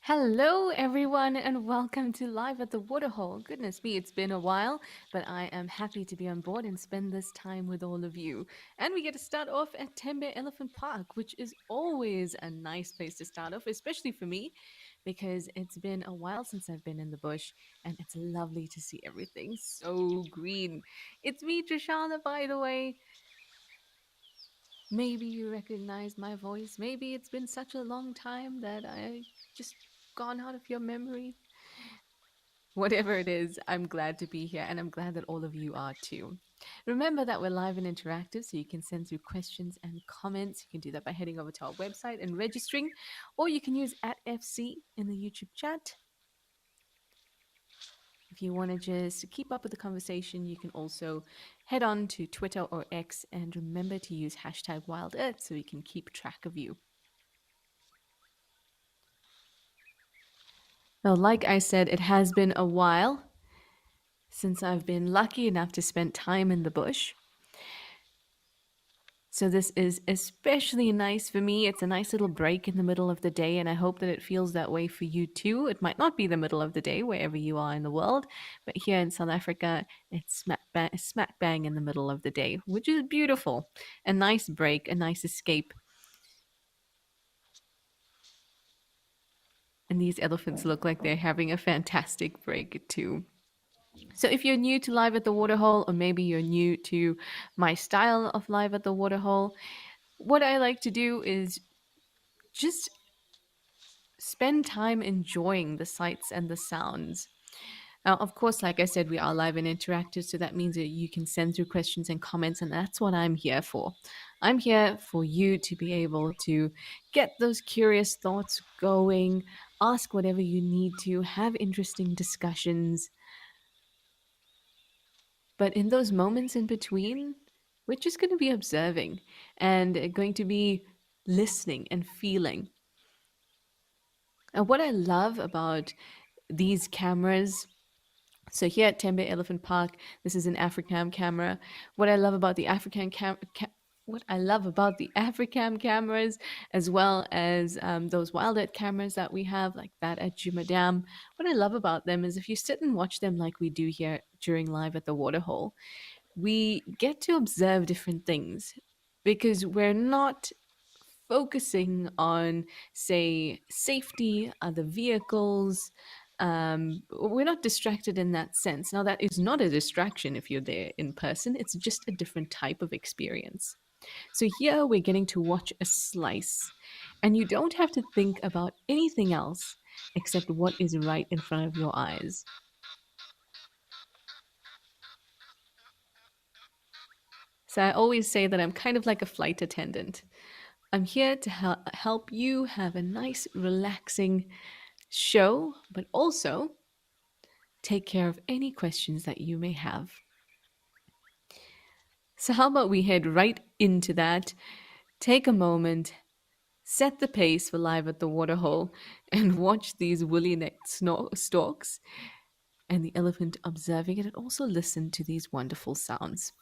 Hello, everyone, and welcome to Live at the Waterhole. Goodness me, it's been a while, but I am happy to be on board and spend this time with all of you. And we get to start off at Tembe Elephant Park, which is always a nice place to start off, especially for me, because it's been a while since I've been in the bush, and it's lovely to see everything so green. It's me, Trishana, by the way. Maybe you recognize my voice. Maybe it's been such a long time that I just gone out of your memory. Whatever it is, I'm glad to be here and I'm glad that all of you are too. Remember that we're live and interactive, so you can send through questions and comments. You can do that by heading over to our website and registering, or you can use at FC in the YouTube chat. If you want to just keep up with the conversation, you can also head on to Twitter or X and remember to use hashtag Wild Earth so we can keep track of you. Now, like I said, it has been a while since I've been lucky enough to spend time in the bush. So this is especially nice for me. It's a nice little break in the middle of the day, and I hope that it feels that way for you too. It might not be the middle of the day wherever you are in the world, but here in South Africa, it's smack bang in the middle of the day, which is beautiful. A nice break, a nice escape. And these elephants look like they're having a fantastic break too. So if you're new to Live at the Waterhole, or maybe you're new to my style of Live at the Waterhole, what I like to do is just spend time enjoying the sights and the sounds. Now, of course, like I said, we are live and interactive, so that means that you can send through questions and comments, and that's what I'm here for. I'm here for you to be able to get those curious thoughts going, ask whatever you need to, have interesting discussions. But in those moments in between, we're just going to be observing and going to be listening and feeling. And what I love about these cameras, so here at Tembe Elephant Park, this is an Africam camera. What I love about the what I love about the Africam cameras, as well as those wild earth cameras that we have, like that at Jumadam, what I love about them is if you sit and watch them like we do here during Live at the Waterhole, we get to observe different things because we're not focusing on, say, safety, other vehicles. We're not distracted in that sense. Now, that is not a distraction if you're there in person, it's just a different type of experience. So, here we're getting to watch a slice, and you don't have to think about anything else except what is right in front of your eyes. So, I always say that I'm kind of like a flight attendant. I'm here to help you have a nice, relaxing show, but also take care of any questions that you may have. So, how about we head right into that? Take a moment, set the pace for Live at the Waterhole, and watch these woolly necked storks and the elephant observing it, and also listen to these wonderful sounds.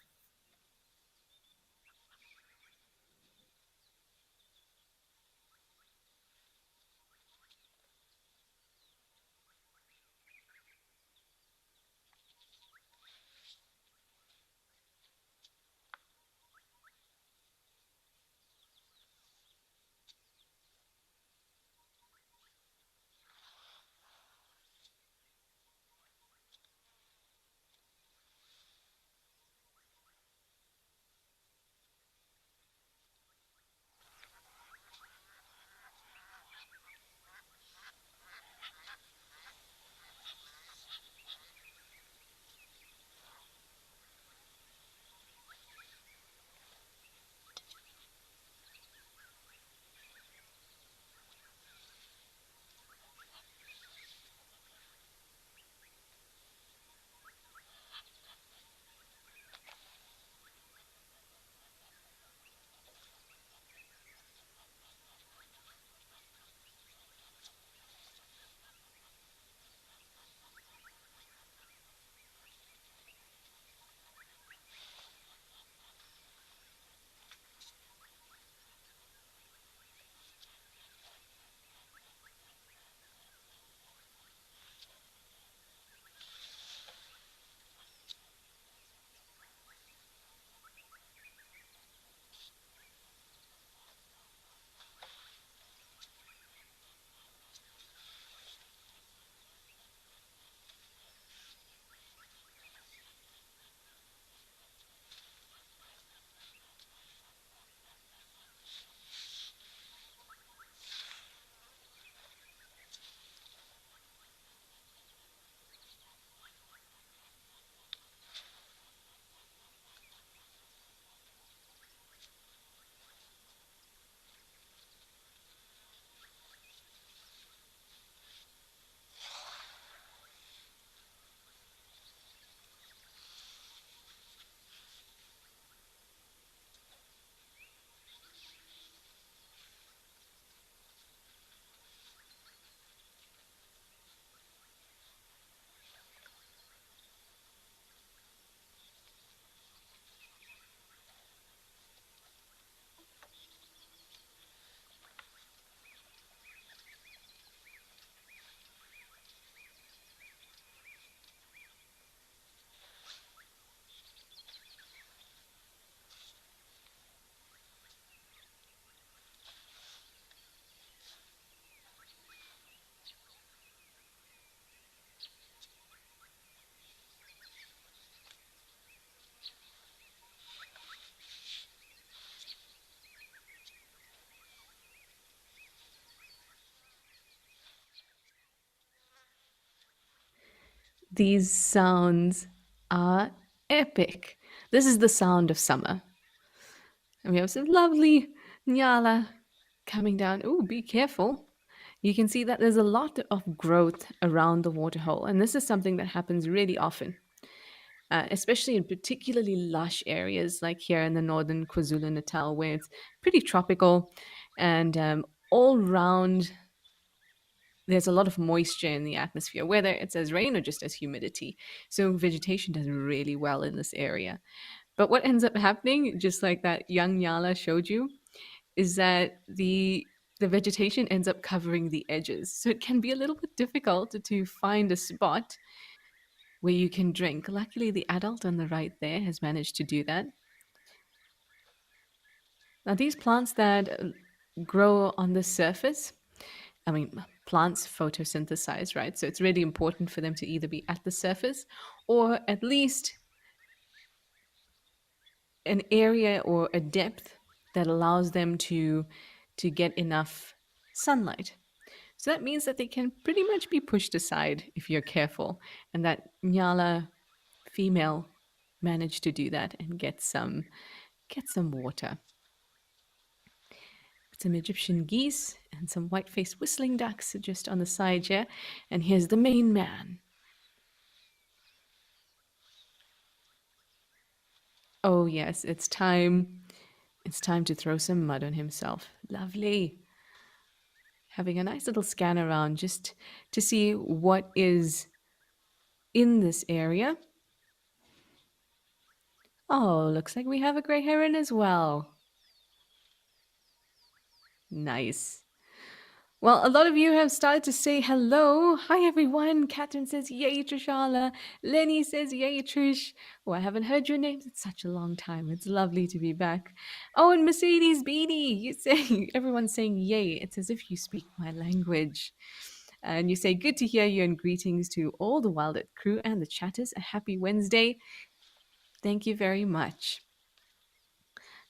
These sounds are epic. This is the sound of summer. And we have some lovely Nyala coming down. Oh, be careful. You can see that there's a lot of growth around the waterhole, and this is something that happens really often, especially in particularly lush areas like here in the northern KwaZulu Natal, where it's pretty tropical and all round there's a lot of moisture in the atmosphere, whether it's as rain or just as humidity. So vegetation does really well in this area. But what ends up happening, just like that young Nyala showed you, is that the vegetation ends up covering the edges. So it can be a little bit difficult to find a spot where you can drink. Luckily, the adult on the right there has managed to do that. Now, these plants that grow on the surface, I mean, plants photosynthesize, right? So it's really important for them to either be at the surface or at least an area or a depth that allows them to get enough sunlight. So that means that they can pretty much be pushed aside if you're careful. And that Nyala female managed to do that and get some water. Some Egyptian geese and some white-faced whistling ducks just on the side here. And here's the main man. Oh yes, it's time. It's time to throw some mud on himself. Lovely. Having a nice little scan around just to see what is in this area. Oh, looks like we have a grey heron as well. Nice. Well, a lot of you have started to say hello. Hi, everyone. Catherine says, yay, Trishala. Lenny says, yay, Trish. Oh, I haven't heard your names in such a long time. It's lovely to be back. Oh, and Mercedes Beanie, you say, everyone's saying yay. It's as if you speak my language. And you say, good to hear you, and greetings to all the Wild Earth crew and the chatters. A happy Wednesday. Thank you very much.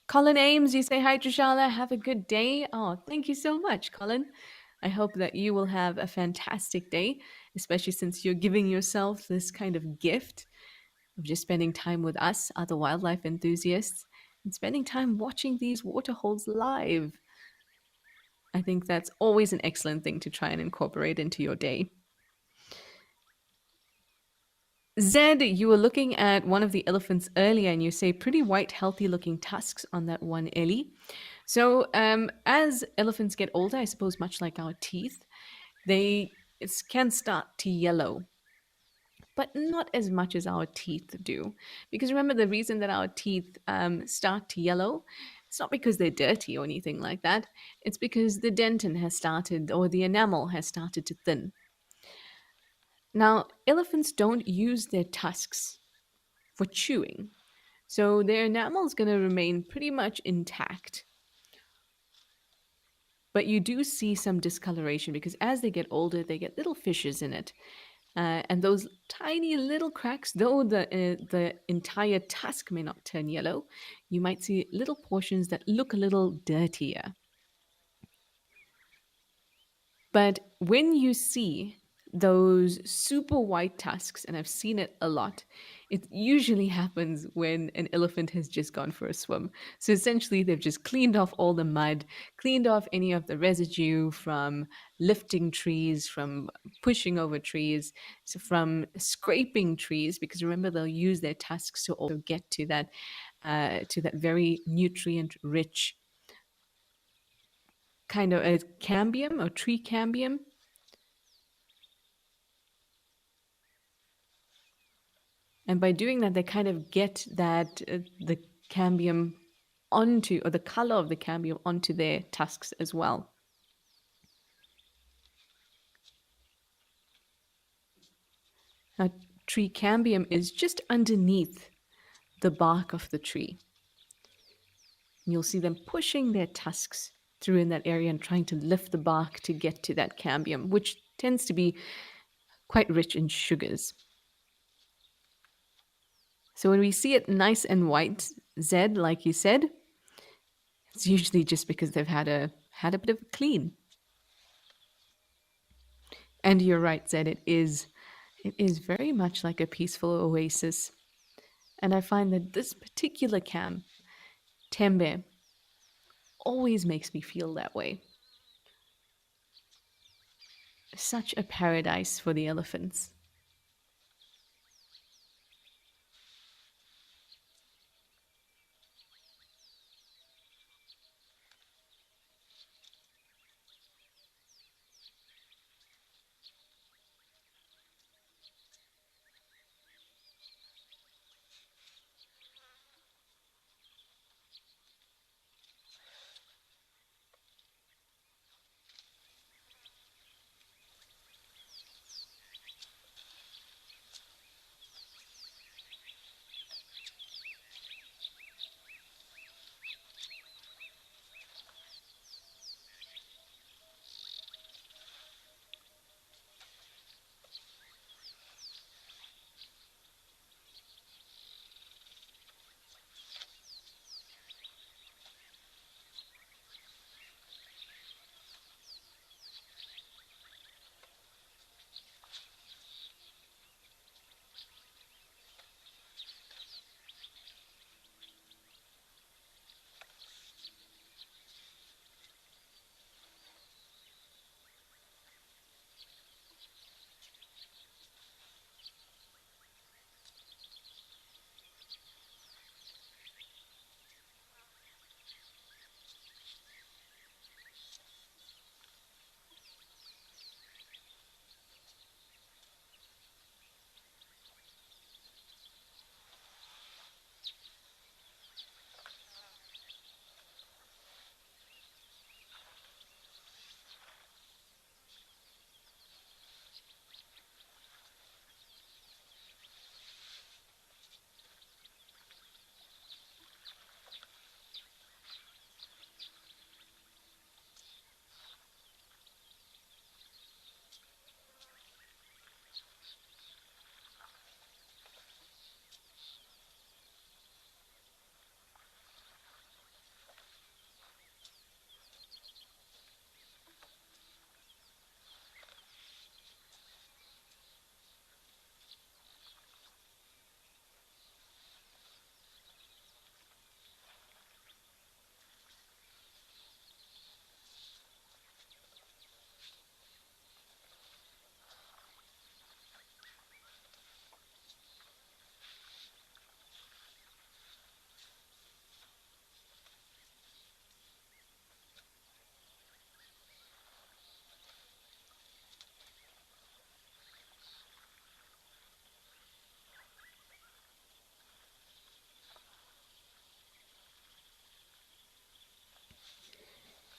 Colin Ames, you say, hi, Trishala. Have a good day. Oh, thank you so much, Colin. I hope that you will have a fantastic day, especially since you're giving yourself this kind of gift of just spending time with us, other wildlife enthusiasts, and spending time watching these waterholes live. I think that's always an excellent thing to try and incorporate into your day. Zed, you were looking at one of the elephants earlier and you say pretty white, healthy looking tusks on that one Ellie. So as elephants get older, I suppose much like our teeth, they can start to yellow, but not as much as our teeth do. Because remember, the reason that our teeth start to yellow, it's not because they're dirty or anything like that. It's because the dentin has started, or the enamel has started to thin. Now, elephants don't use their tusks for chewing, so their enamel is going to remain pretty much intact. But you do see some discoloration because as they get older, they get little fissures in it. And those tiny little cracks, though the entire tusk may not turn yellow, you might see little portions that look a little dirtier. But when you see those super white tusks, and I've seen it a lot, it usually happens when an elephant has just gone for a swim. So essentially, they've just cleaned off all the mud, cleaned off any of the residue from lifting trees, from pushing over trees, so from scraping trees, because remember, they'll use their tusks to also get to that very nutrient-rich kind of a cambium or tree cambium. And by doing that, they kind of get that the cambium onto, or the color of the cambium onto their tusks as well. Now, tree cambium is just underneath the bark of the tree. And you'll see them pushing their tusks through in that area and trying to lift the bark to get to that cambium, which tends to be quite rich in sugars. So when we see it nice and white, Zed, like you said, it's usually just because they've had a bit of a clean. And you're right, Zed, It is very much like a peaceful oasis. And I find that this particular camp, Tembe, always makes me feel that way. Such a paradise for the elephants.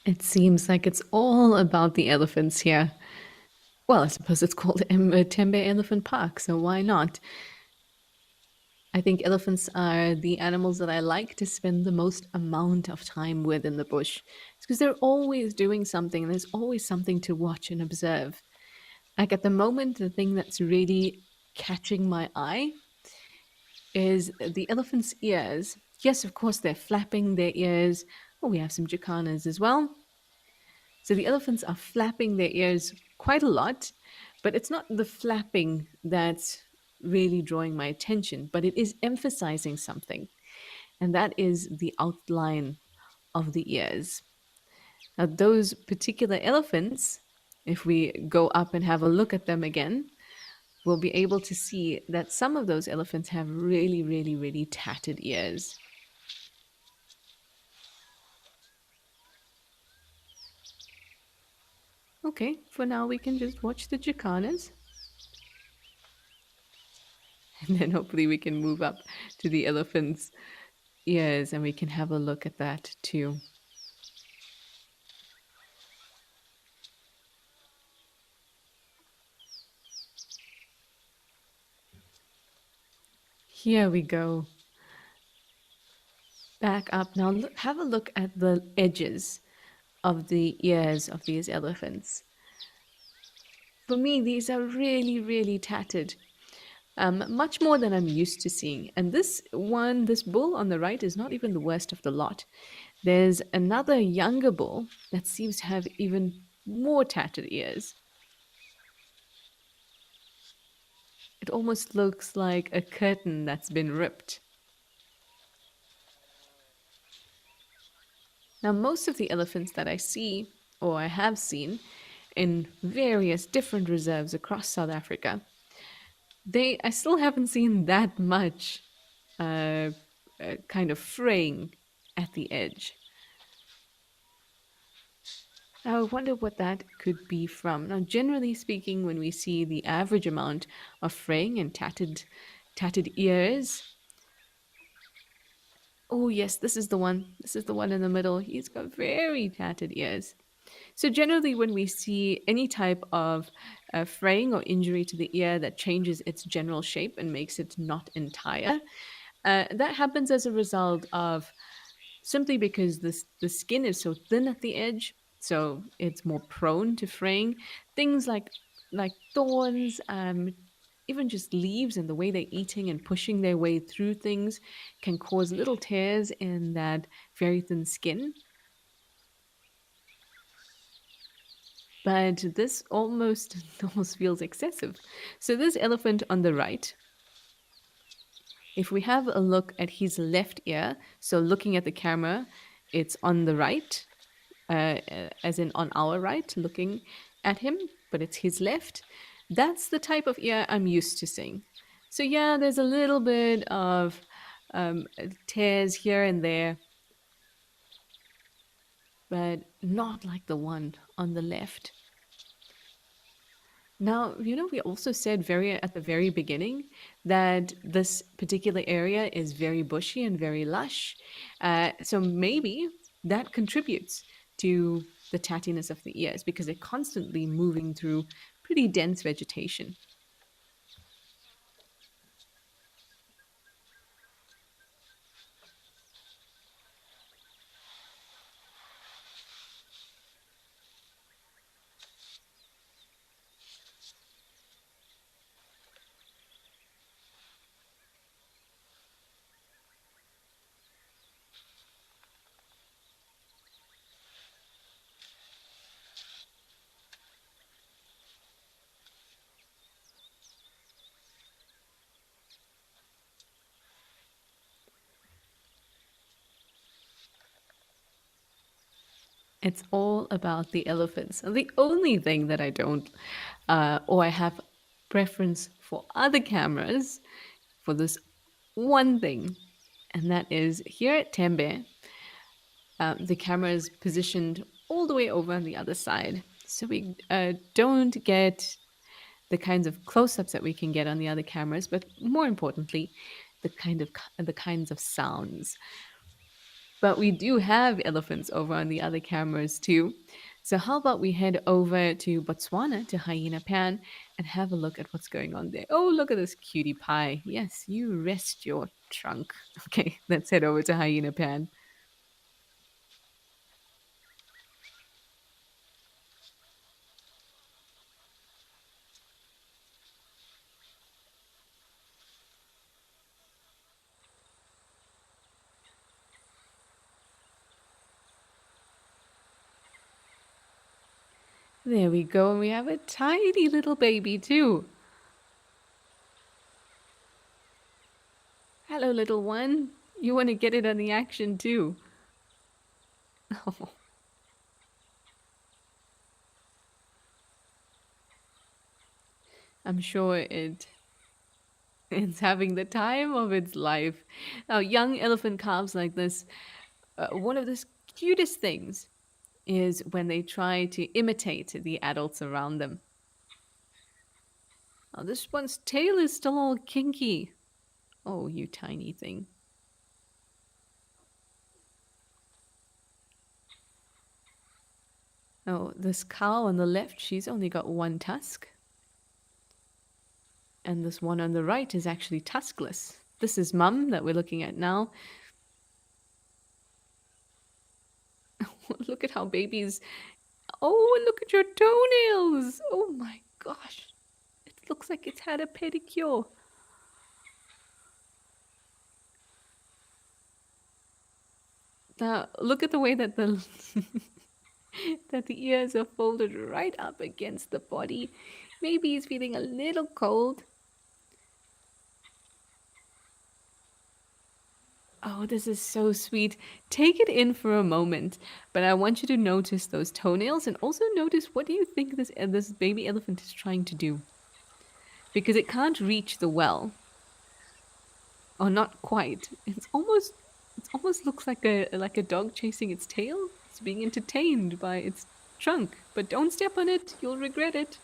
It seems like it's all about the elephants here. Well, I suppose it's called Tembe Elephant Park, so why not? I think elephants are the animals that I like to spend the most amount of time with in the bush. It's because they're always doing something, and there's always something to watch and observe. Like at the moment, the thing that's really catching my eye is the elephant's ears. Yes, of course, they're flapping their ears. Oh, we have some jacanas as well. So the elephants are flapping their ears quite a lot, but it's not the flapping that's really drawing my attention, but it is emphasizing something, and that is the outline of the ears. Now, those particular elephants, if we go up and have a look at them again, we'll be able to see that some of those elephants have really, really, really tattered ears. Okay, for now we can just watch the jacanas. And then hopefully we can move up to the elephants' ears and we can have a look at that too. Here we go. Back up. Now look, have a look at the edges of the ears of these elephants. For me, these are really, really tattered. Much more than I'm used to seeing. And this one, this bull on the right, is not even the worst of the lot. There's another younger bull that seems to have even more tattered ears. It almost looks like a curtain that's been ripped. Now, most of the elephants that I see, or I have seen, in various different reserves across South Africa, I still haven't seen that much uh, kind of fraying at the edge. Now, I wonder what that could be from. Now, generally speaking, when we see the average amount of fraying and tattered ears, oh yes, this is the one. This is the one in the middle. He's got very tattered ears. So generally, when we see any type of fraying or injury to the ear that changes its general shape and makes it not entire, that happens as a result of simply because the skin is so thin at the edge, so it's more prone to fraying. Things like thorns, even just leaves and the way they're eating and pushing their way through things can cause little tears in that very thin skin. But this almost almost feels excessive. So this elephant on the right, if we have a look at his left ear, so looking at the camera, it's on the right, as in on our right, looking at him, but it's his left. That's the type of ear I'm used to seeing. So yeah, there's a little bit of tears here and there, but not like the one on the left. Now, we also said very at the very beginning that this particular area is very bushy and very lush. So maybe that contributes to the tattiness of the ears because they're constantly moving through pretty dense vegetation. It's all about the elephants. And the only thing that I don't, or I have preference for other cameras for this one thing, and that is here at Tembe, the camera is positioned all the way over on the other side. So we don't get the kinds of close-ups that we can get on the other cameras, but more importantly, the kinds of sounds. But we do have elephants over on the other cameras too. So how about we head over to Botswana to Hyena Pan and have a look at what's going on there. Oh, look at this cutie pie. Yes, you rest your trunk. Okay, let's head over to Hyena Pan. There we go, and we have a tiny little baby too. Hello, little one. You want to get it on the action too. Oh, I'm sure it's having the time of its life. Now, young elephant calves like this, one of the cutest things is when they try to imitate the adults around them. Now, this one's tail is still all kinky. Oh, you tiny thing. Oh, this cow on the left, she's only got one tusk. And this one on the right is actually tuskless. This is Mum that we're looking at now. Look at how babies. Oh, and look at your toenails. Oh my gosh. It looks like it's had a pedicure. Now, look at the way that the that the ears are folded right up against the body. Maybe he's feeling a little cold. Oh, this is so sweet. Take it in for a moment, but I want you to notice those toenails and also notice what do you think this baby elephant is trying to do? Because it can't reach the well. Oh, not quite. It's almost looks like a dog chasing its tail. It's being entertained by its trunk, but don't step on it. You'll regret it.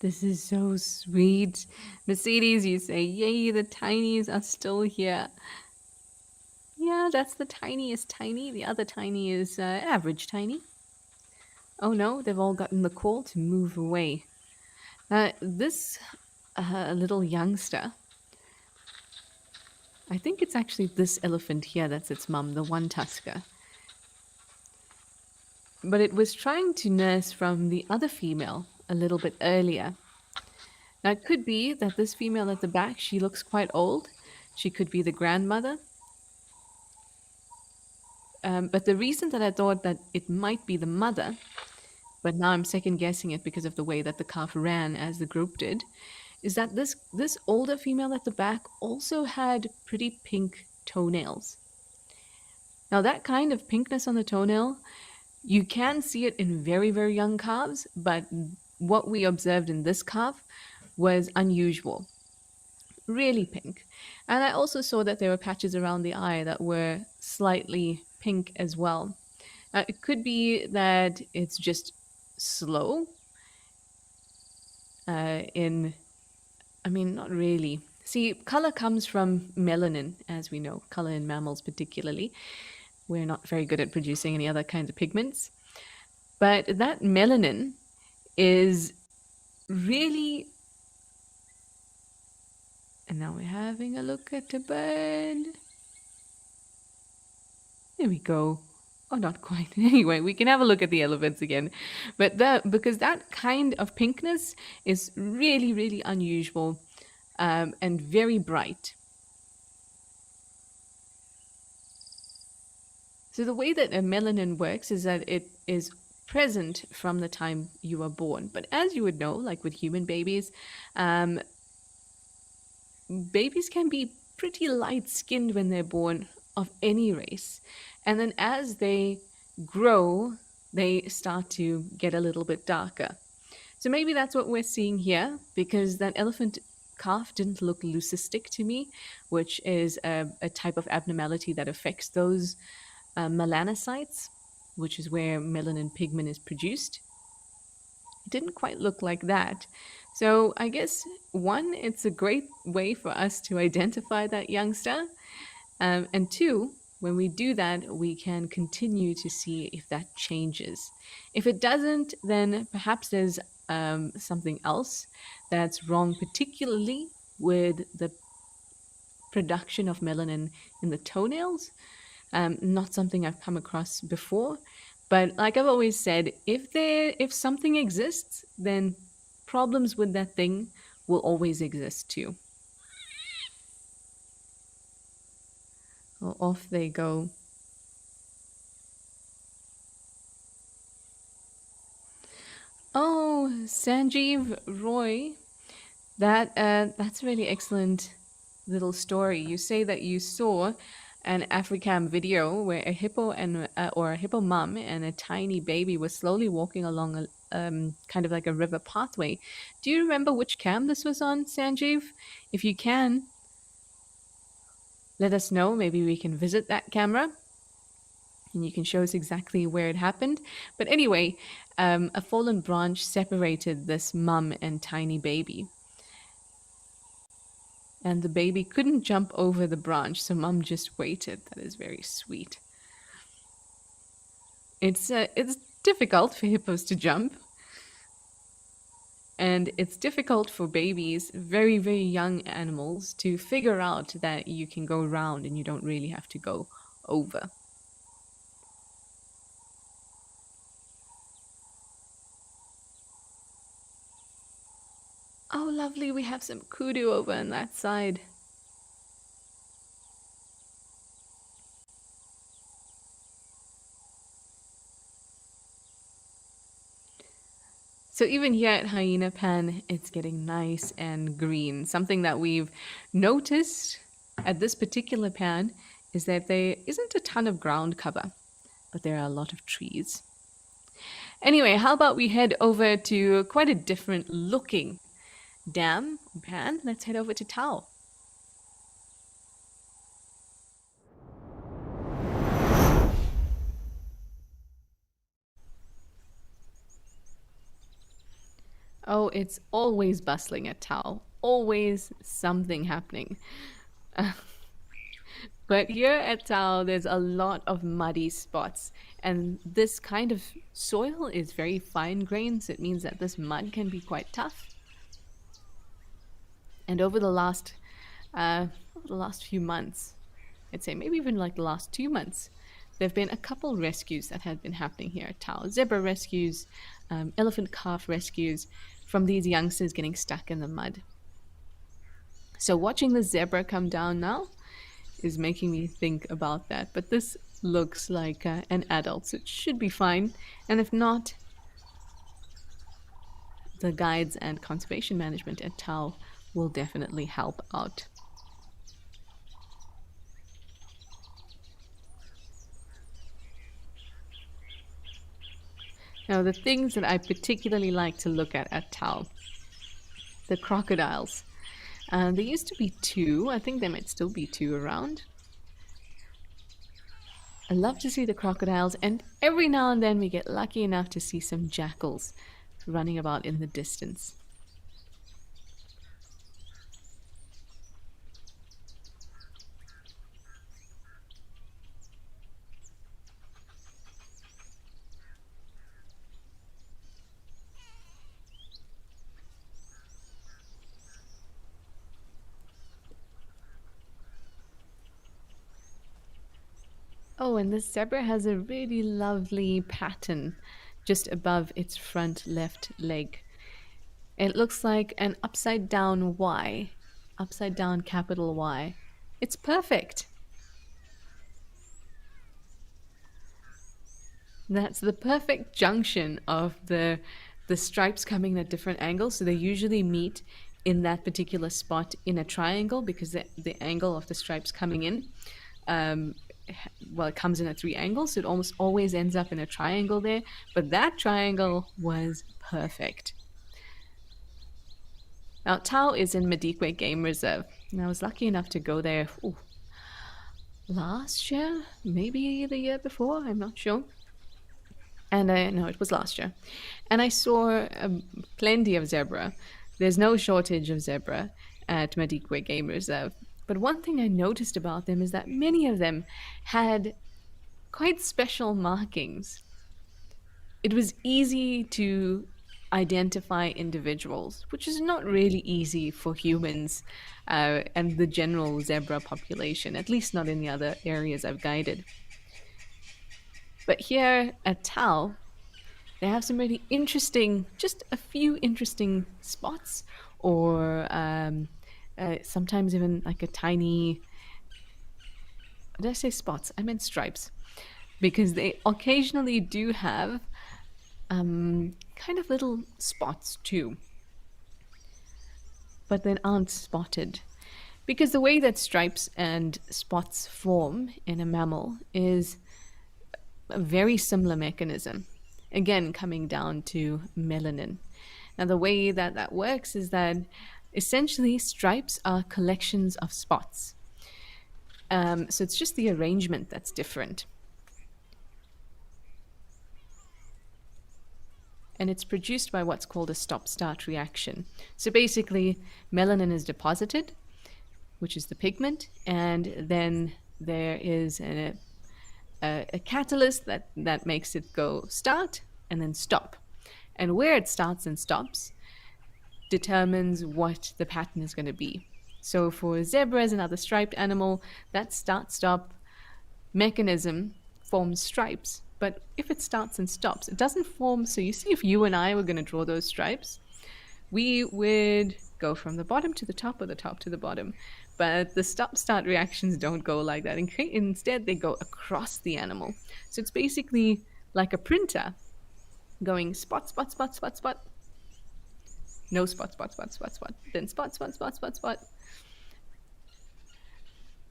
This is so sweet. Mercedes, you say, yay, the tinies are still here. Yeah, that's the tiniest tiny. The other tiny is average tiny. Oh no, they've all gotten the call to move away. This little youngster, I think it's actually this elephant here that's its mum, the one tusker. But it was trying to nurse from the other female a little bit earlier. Now, it could be that this female at the back, she looks quite old. She could be the grandmother. But the reason that I thought that it might be the mother, but now I'm second guessing it because of the way that the calf ran as the group did, is that this older female at the back also had pretty pink toenails. Now that kind of pinkness on the toenail, you can see it in very, very young calves, but what we observed in this calf was unusual. Really pink. And I also saw that there were patches around the eye that were slightly pink as well. It could be that it's just slow I mean, not really. See, color comes from melanin, as we know, color in mammals particularly. We're not very good at producing any other kinds of pigments. But that melanin is really. And now we're having a look at the bird. There we go. Oh, not quite. Anyway, we can have a look at the elephants again. But because that kind of pinkness is really, really unusual and very bright. So the way that a melanin works is that it is present from the time you are born. But as you would know, like with human babies, babies can be pretty light-skinned when they're born of any race. And then as they grow, they start to get a little bit darker. So maybe that's what we're seeing here, because that elephant calf didn't look leucistic to me, which is a type of abnormality that affects those melanocytes, which is where melanin pigment is produced. It didn't quite look like that. So I guess one, it's a great way for us to identify that youngster. And two, when we do that, we can continue to see if that changes. If it doesn't, then perhaps there's something else that's wrong, particularly with the production of melanin in the toenails. Not something I've come across before, but like I've always said, if something exists, then problems with that thing will always exist too. Well, off they go. Oh, Sanjeev Roy, that's a really excellent little story. You say that you saw an Africam video where a hippo and or a hippo mom and a tiny baby was slowly walking along a kind of like a river pathway. Do you remember which cam this was on, Sanjeev? If you can, let us know. Maybe we can visit that camera and you can show us exactly where it happened. But anyway, a fallen branch separated this mum and tiny baby. And the baby couldn't jump over the branch, so mum just waited. That is very sweet. It's difficult for hippos to jump, and it's difficult for babies, very, very young animals, to figure out that you can go around and you don't really have to go over. Oh, lovely, we have some kudu over on that side. So even here at Hyena Pan, it's getting nice and green. Something that we've noticed at this particular pan is that there isn't a ton of ground cover, but there are a lot of trees. Anyway, how about we head over to quite a different looking dam pan? Let's head over to Tao. Oh, it's always bustling at Tao. Always something happening. But here at Tao, there's a lot of muddy spots. And this kind of soil is very fine grained, so it means that this mud can be quite tough. And over the last few months, I'd say maybe even like the last 2 months, there have been a couple rescues that have been happening here at Tao. Zebra rescues, elephant calf rescues from these youngsters getting stuck in the mud. So watching the zebra come down now is making me think about that. But this looks like an adult, so it should be fine. And if not, the guides and conservation management at Tao will definitely help out. Now, the things that I particularly like to look at Tao, the crocodiles. There used to be two. I think there might still be two around. I love to see the crocodiles, and every now and then we get lucky enough to see some jackals running about in the distance. Oh, and this zebra has a really lovely pattern just above its front left leg. It looks like an upside down Y, upside down capital Y. It's perfect. That's the perfect junction of the stripes coming at different angles. So they usually meet in that particular spot in a triangle because the angle of the stripes coming in, well, it comes in at three angles, so it almost always ends up in a triangle there. But that triangle was perfect. Now, Tao is in Madikwe Game Reserve, and I was lucky enough to go there last year, maybe the year before, I'm not sure. And I know it was last year. And I saw plenty of zebra. There's no shortage of zebra at Madikwe Game Reserve. But one thing I noticed about them is that many of them had quite special markings. It was easy to identify individuals, which is not really easy for humans and the general zebra population, at least not in the other areas I've guided. But here at Tao, they have some really interesting, just a few interesting spots, or sometimes even like a tiny. Did I say spots? I meant stripes, because they occasionally do have kind of little spots too, but then aren't spotted. Because the way that stripes and spots form in a mammal is a very similar mechanism. Again, coming down to melanin. Now, the way that that works is that essentially stripes are collections of spots. So it's just the arrangement that's different. And it's produced by what's called a stop-start reaction. So basically, melanin is deposited, which is the pigment, and then there is a catalyst that makes it go start and then stop. And where it starts and stops determines what the pattern is going to be. So for zebras and other striped animal, that start-stop mechanism forms stripes. But if it starts and stops, it doesn't form. So you see, if you and I were going to draw those stripes, we would go from the bottom to the top or the top to the bottom. But the stop-start reactions don't go like that. Instead, they go across the animal. So it's basically like a printer going spot, spot, spot, spot, spot. No spot, spot, spot, spot, spot. Then spot, spot, spot, spot, spot.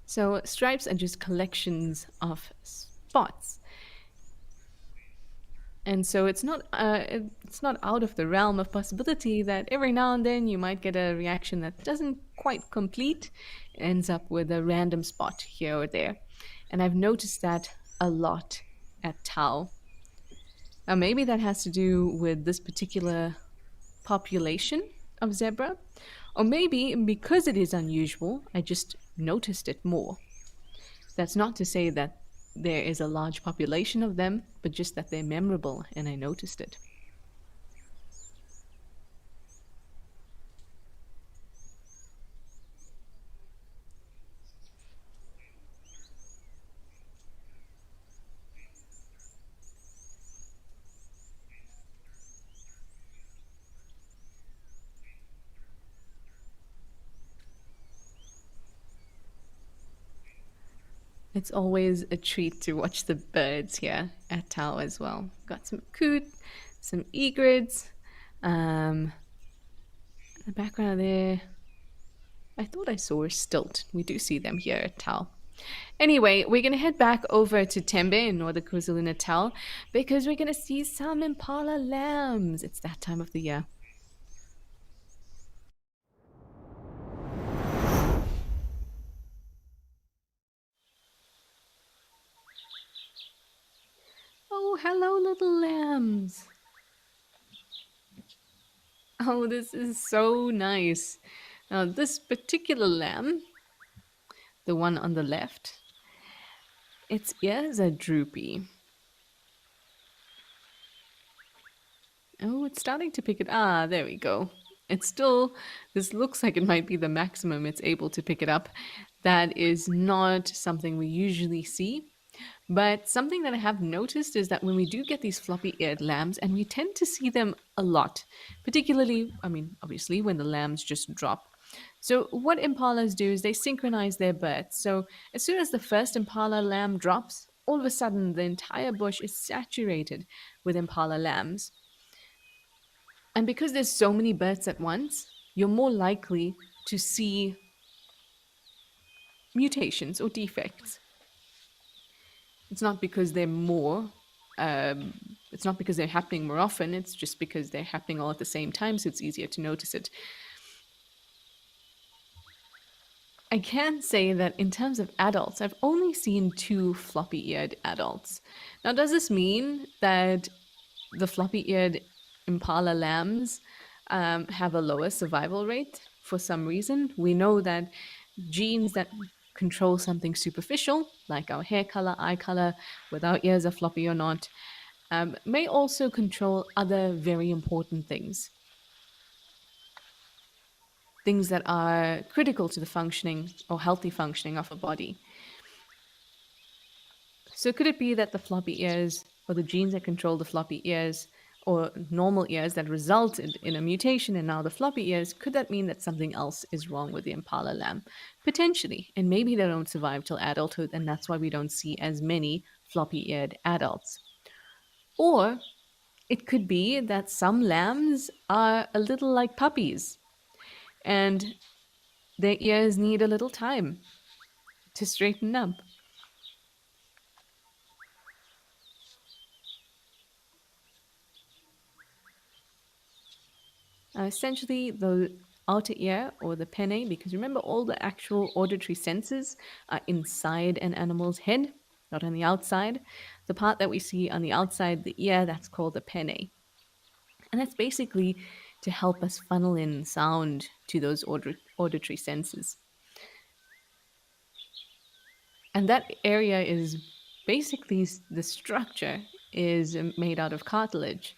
So stripes are just collections of spots. And so it's not out of the realm of possibility that every now and then you might get a reaction that doesn't quite complete, ends up with a random spot here or there. And I've noticed that a lot at Tau. Now maybe that has to do with this particular population of zebra, or maybe because it is unusual, I just noticed it more. That's not to say that there is a large population of them, but just that they're memorable and I noticed it. It's always a treat to watch the birds here at Tau as well. Got some coot, some egrets. In the background there, I thought I saw a stilt. We do see them here at Tau. Anyway, we're going to head back over to Tembe in northern KwaZulu-Natal because we're going to see some impala lambs. It's that time of the year. Oh, hello, little lambs. Oh, this is so nice. Now, this particular lamb, the one on the left, its ears are droopy. Oh, it's starting to pick it. Ah, there we go. It's still, this looks like it might be the maximum it's able to pick it up. That is not something we usually see. But something that I have noticed is that when we do get these floppy-eared lambs, and we tend to see them a lot, particularly, I mean, obviously, when the lambs just drop. So what impalas do is they synchronize their births. So as soon as the first impala lamb drops, all of a sudden the entire bush is saturated with impala lambs. And because there's so many births at once, you're more likely to see mutations or defects. It's not because they're more, it's not because they're happening more often, it's just because they're happening all at the same time, so it's easier to notice it. I can say that in terms of adults, I've only seen two floppy eared adults. Now, does this mean that the floppy eared impala lambs have a lower survival rate for some reason? We know that genes that control something superficial, like our hair color, eye color, whether our ears are floppy or not, may also control other very important things, things that are critical to the functioning or healthy functioning of a body. So could it be that the floppy ears or the genes that control the floppy ears or normal ears that resulted in a mutation and now the floppy ears, could that mean that something else is wrong with the impala lamb? Potentially. And maybe they don't survive till adulthood, and that's why we don't see as many floppy eared adults. Or it could be that some lambs are a little like puppies and their ears need a little time to straighten up. Essentially, the outer ear or the penne, because remember, all the actual auditory senses are inside an animal's head, not on the outside. The part that we see on the outside, the ear, that's called the penne. And that's basically to help us funnel in sound to those auditory senses. And that area is basically the structure is made out of cartilage.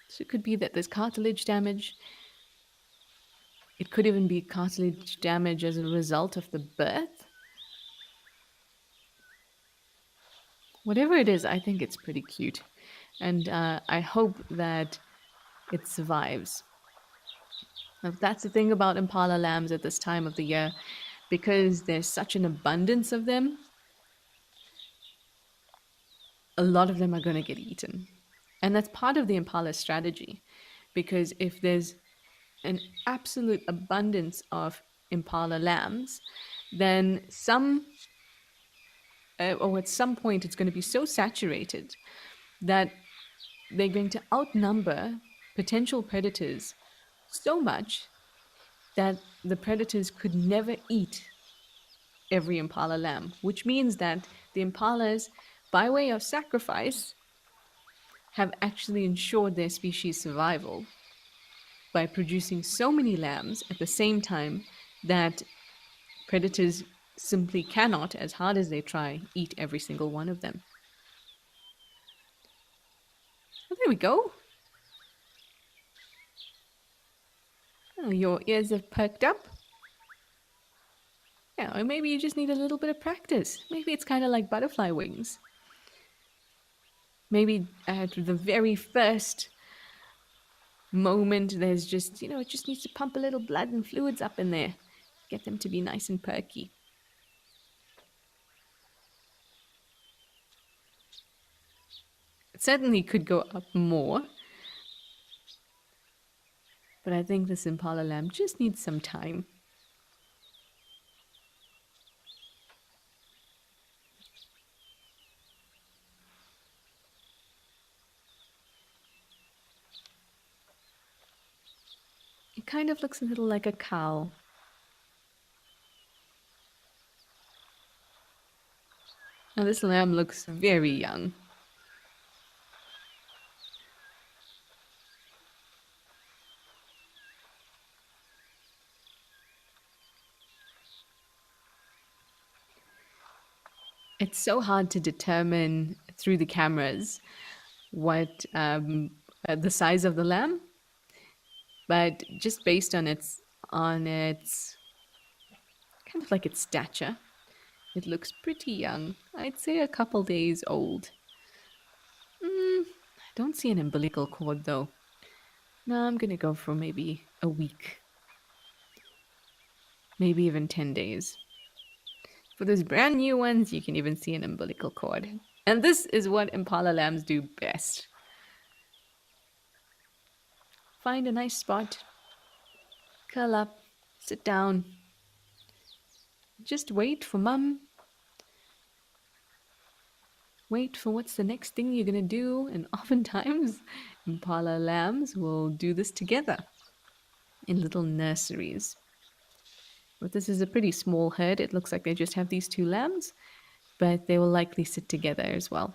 So it could be that there's cartilage damage. It could even be cartilage damage as a result of the birth. Whatever it is, I think it's pretty cute. And I hope that it survives. Now, that's the thing about impala lambs at this time of the year, because there's such an abundance of them, a lot of them are going to get eaten. And that's part of the impala strategy, because if there's an absolute abundance of impala lambs, then or at some point, it's going to be so saturated that they're going to outnumber potential predators so much that the predators could never eat every impala lamb, which means that the impalas, by way of sacrifice, have actually ensured their species survival by producing so many lambs at the same time that predators simply cannot, as hard as they try, eat every single one of them. Oh, there we go. Oh, your ears have perked up. Yeah, or maybe you just need a little bit of practice. Maybe it's kind of like butterfly wings. Maybe at the very first moment, there's just, it just needs to pump a little blood and fluids up in there. Get them to be nice and perky. It certainly could go up more. But I think this impala lamb just needs some time. It kind of looks a little like a cow. Now this lamb looks very young. It's so hard to determine through the cameras what the size of the lamb, but just based on its kind of like its stature, it looks pretty young. I'd say a couple days old. I don't see an umbilical cord though. No, I'm gonna go for maybe a week, maybe even 10 days. For those brand new ones, you can even see an umbilical cord. And this is what impala lambs do best. Find a nice spot, curl up, sit down, just wait for mum. Wait for what's the next thing you're gonna do, and oftentimes impala lambs will do this together in little nurseries. But this is a pretty small herd. It looks like they just have these two lambs, but they will likely sit together as well.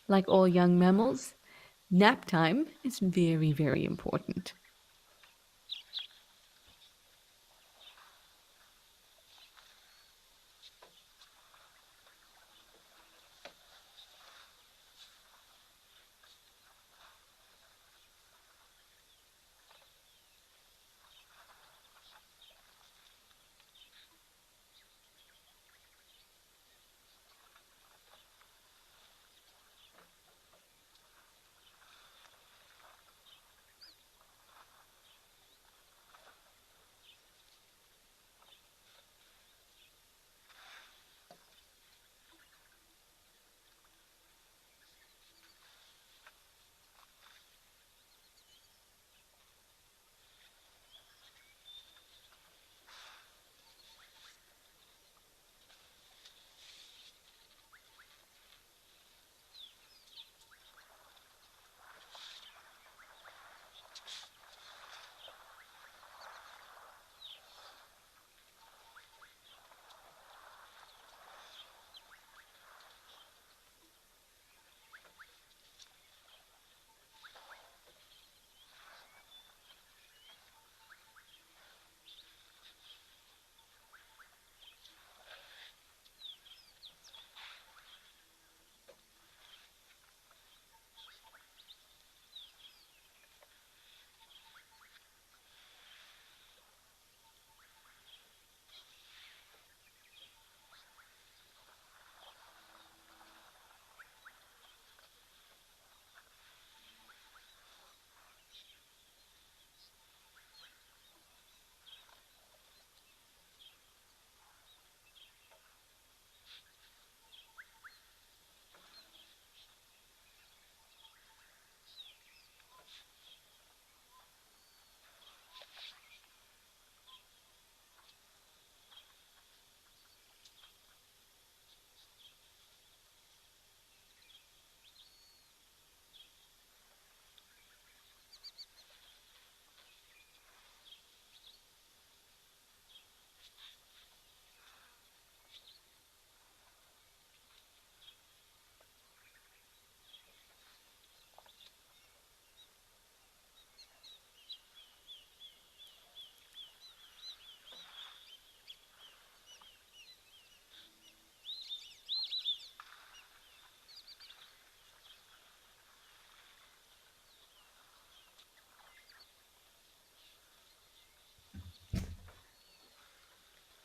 Like all young mammals, nap time is very, very important.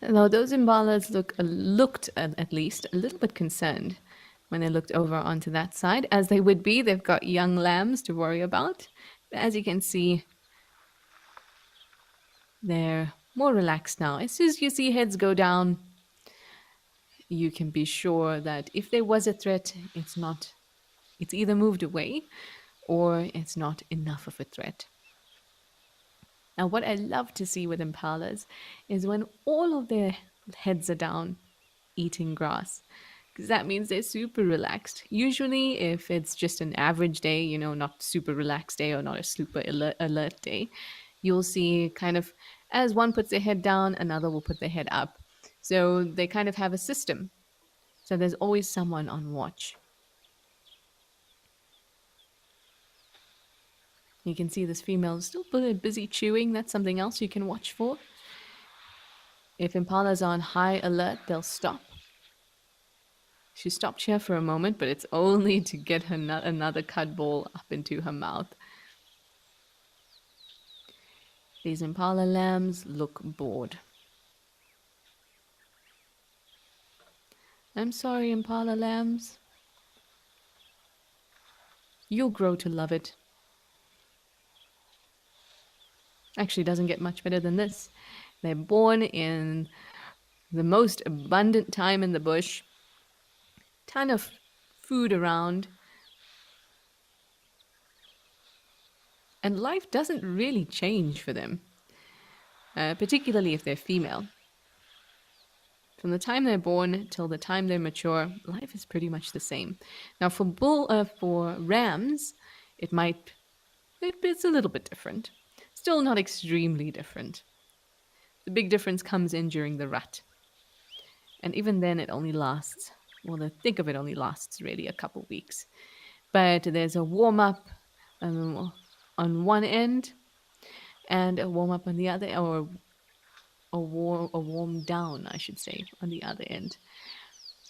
Now, those imbalas looked at least a little bit concerned when they looked over onto that side, as they would be. They've got young lambs to worry about. But as you can see, they're more relaxed now. As soon as you see heads go down, you can be sure that if there was a threat, it's not. It's either moved away or it's not enough of a threat. Now, what I love to see with impalas is when all of their heads are down eating grass, because that means they're super relaxed. Usually, if it's just an average day, not super relaxed day or not a super alert day, you'll see kind of as one puts their head down, another will put their head up. So they kind of have a system. So there's always someone on watch. You can see this female is still busy chewing. That's something else you can watch for. If impalas are on high alert, they'll stop. She stopped here for a moment, but it's only to get her another cud ball up into her mouth. These impala lambs look bored. I'm sorry, impala lambs. You'll grow to love it. Actually, it doesn't get much better than this. They're born in the most abundant time in the bush. Ton of food around. And life doesn't really change for them, particularly if they're female. From the time they're born till the time they're mature, life is pretty much the same. Now, for rams, it's a little bit different. still not extremely different. The big difference comes in during the rut. And even then, it only lasts, well, the thick of it only lasts really a couple weeks. But there's a warm up on one end and a warm up on the other, or a warm down, I should say, on the other end.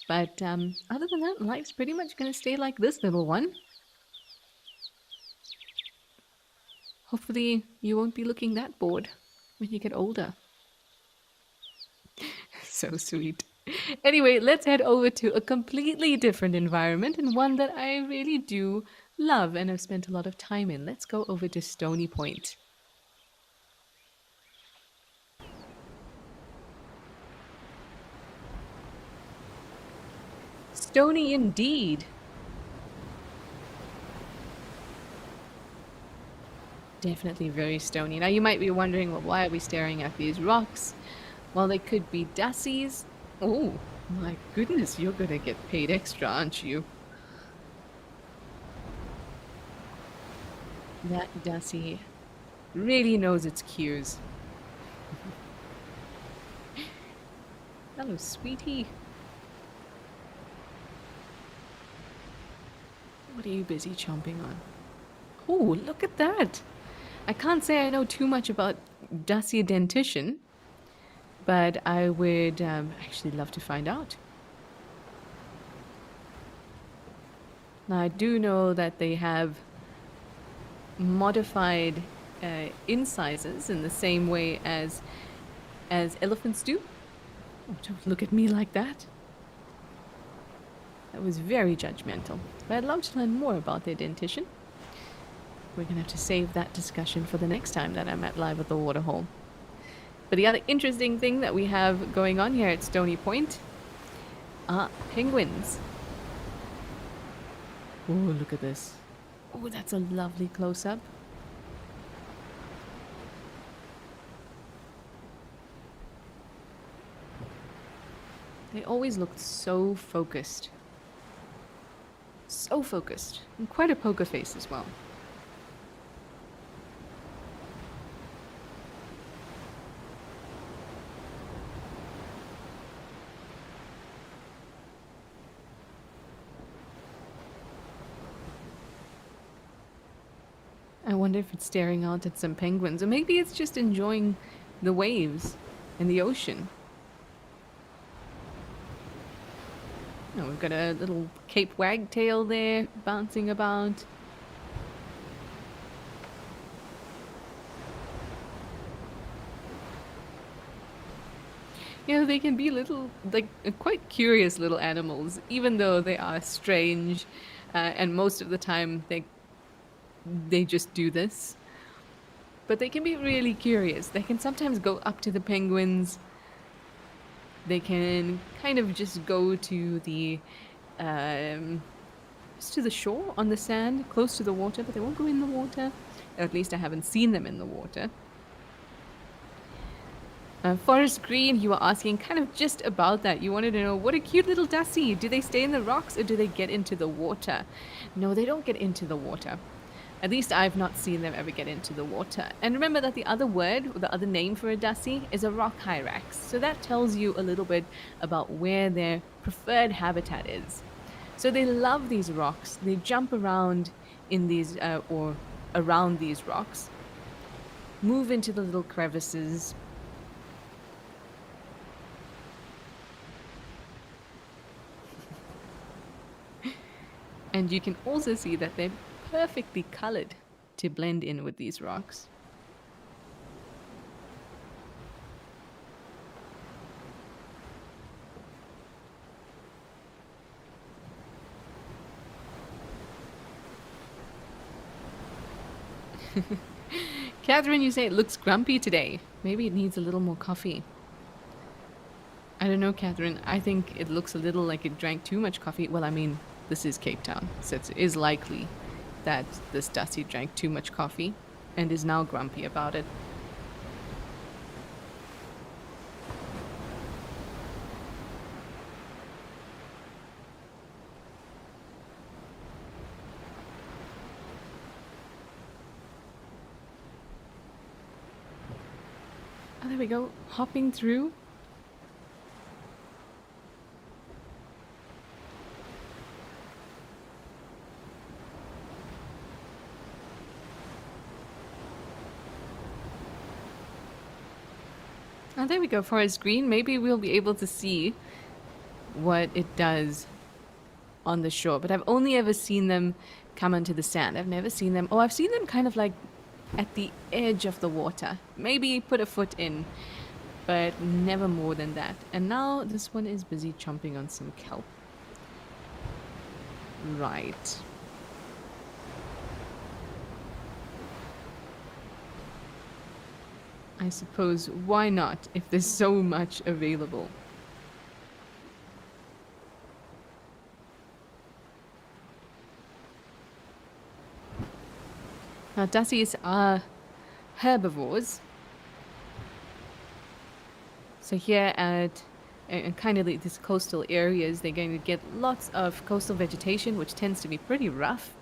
But other than that, life's pretty much going to stay like this, little one. Hopefully, you won't be looking that bored when you get older. So sweet. Anyway, let's head over to a completely different environment and one that I really do love and have spent a lot of time in. Let's go over to Stony Point. Stony indeed. Definitely very stony. Now, you might be wondering, well, why are we staring at these rocks? Well, they could be dassies. Oh, my goodness, you're going to get paid extra, aren't you? That dassie really knows its cues. Hello, sweetie. What are you busy chomping on? Oh, look at that. I can't say I know too much about Dacia dentition, but I would actually love to find out. Now, I do know that they have modified incisors in the same way as elephants do. Oh, don't look at me like that. That was very judgmental. But I'd love to learn more about their dentition. We're going to have to save that discussion for the next time that I'm at Live at the Waterhole. But the other interesting thing that we have going on here at Stony Point are penguins. Oh, look at this. Oh, that's a lovely close-up. They always looked so focused. So focused. And quite a poker face as well. I wonder if it's staring out at some penguins, or maybe it's just enjoying the waves and the ocean. Oh, we've got a little Cape wagtail there bouncing about. You know, they can be little, like, quite curious little animals, even though they are strange, and most of the time they just do this. But they can be really curious. They can sometimes go up to the penguins. They can kind of just go to the just to the shore on the sand, close to the water, but they won't go in the water. Or at least I haven't seen them in the water. Forest Green, you were asking kind of just about that. You wanted to know, what a cute little Dassie. Do they stay in the rocks or do they get into the water? No, they don't get into the water. At least I've not seen them ever get into the water. And remember that the other word, or the other name for a Dassie, is a rock hyrax. So that tells you a little bit about where their preferred habitat is. So they love these rocks. They jump around in these, or around these rocks, move into the little crevices. And you can also see that they're perfectly colored to blend in with these rocks. Catherine, you say it looks grumpy today. Maybe it needs a little more coffee. I don't know, Catherine. I think it looks a little like it drank too much coffee. Well, I mean, this is Cape Town, so it is likely that this Dusty drank too much coffee and is now grumpy about it. Oh, there we go. Hopping through. Oh, there we go. Forest green. Maybe we'll be able to see what it does on the shore. But I've only ever seen them come onto the sand. I've never seen them. Oh, I've seen them kind of like at the edge of the water. Maybe put a foot in, but never more than that. And now this one is busy chomping on some kelp. Right. I suppose, why not, if there's so much available? Now, dassies are herbivores. So here at kind of these coastal areas, they're going to get lots of coastal vegetation, which tends to be pretty rough,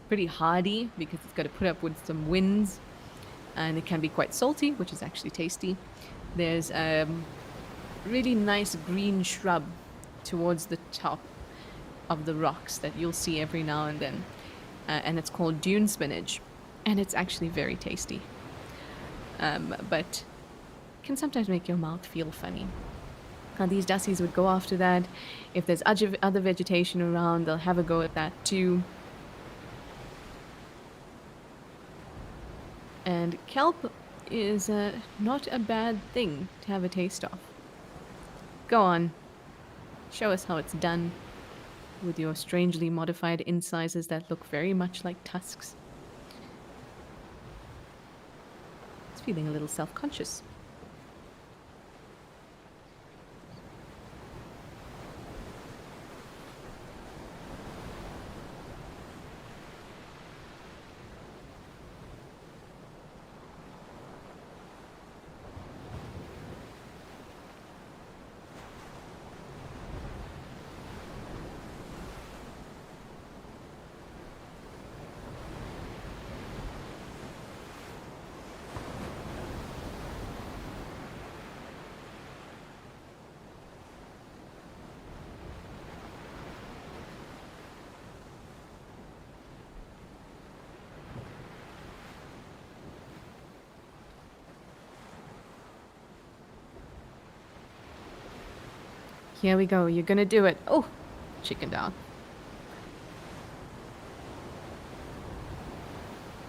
pretty hardy, because it's got to put up with some winds, and it can be quite salty, which is actually tasty. There's a really nice green shrub towards the top of the rocks that you'll see every now and then, and it's called dune spinach, and it's actually very tasty, but can sometimes make your mouth feel funny. Now these dassies would go after that. If there's other vegetation around, they'll have a go at that too. And kelp is not a bad thing to have a taste of. Go on, show us how it's done with your strangely modified incisors that look very much like tusks. It's feeling a little self-conscious. Here we go. You're gonna do it. Oh, chickened out.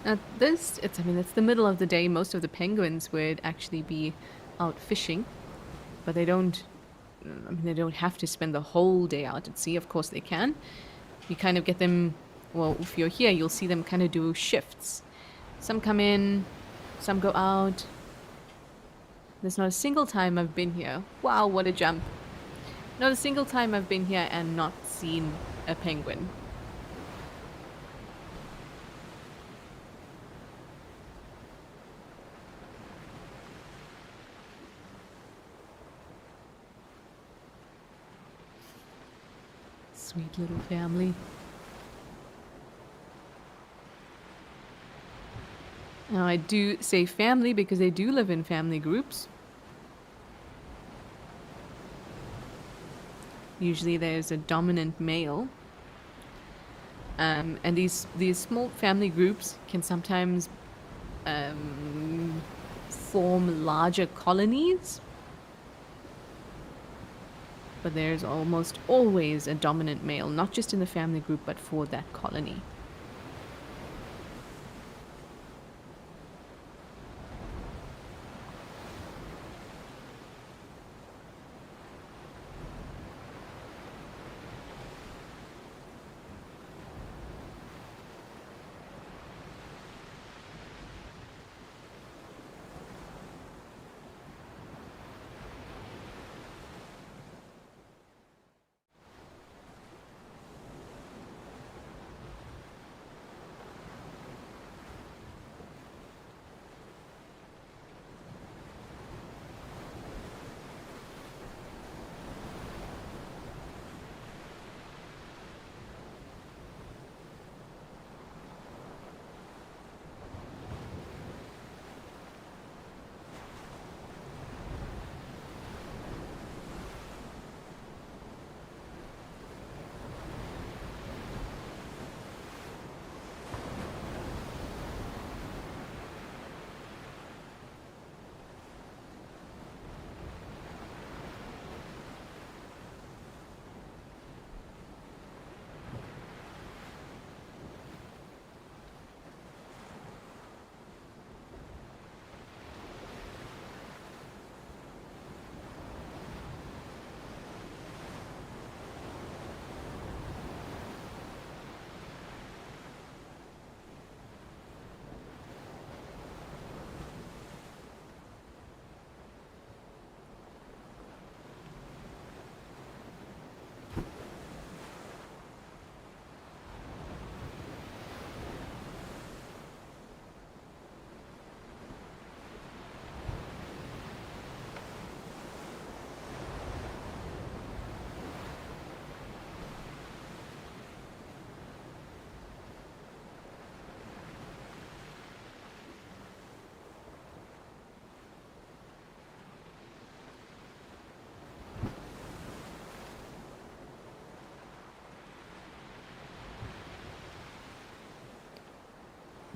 Now I mean, it's the middle of the day. Most of the penguins would actually be out fishing, but they don't, I mean, they don't have to spend the whole day out at sea. Of course they can. You kind of get them, well, if you're here, you'll see them kind of do shifts. Some come in, some go out. There's not a single time I've been here. Wow, what a jump. Not a single time I've been here and not seen a penguin. Sweet little family. Now I do say family because they do live in family groups. Usually there's a dominant male. And these small family groups can sometimes form larger colonies. But there's almost always a dominant male, not just in the family group, but for that colony.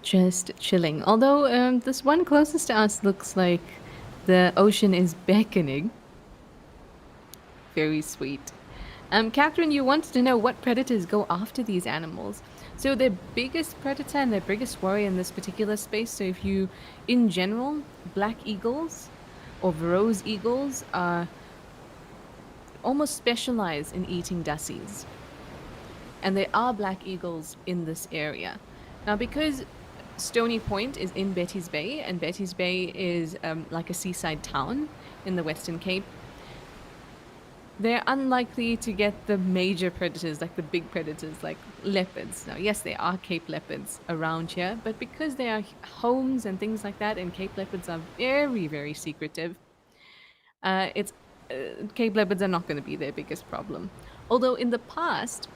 just chilling. Although this one closest to us looks like the ocean is beckoning. Very sweet. Catherine, you wanted to know what predators go after these animals. So their biggest predator and their biggest worry in this particular space. So if you, in general, black eagles or rose eagles are almost specialize in eating dussies. And there are black eagles in this area. Now, because Stony Point is in Betty's Bay, and Betty's Bay is like a seaside town in the Western Cape, they're unlikely to get the major predators, like the big predators, like leopards. Now, yes, there are Cape leopards around here, but because there are homes and things like that, and Cape leopards are very, very secretive, it's Cape leopards are not going to be their biggest problem. Although in the past,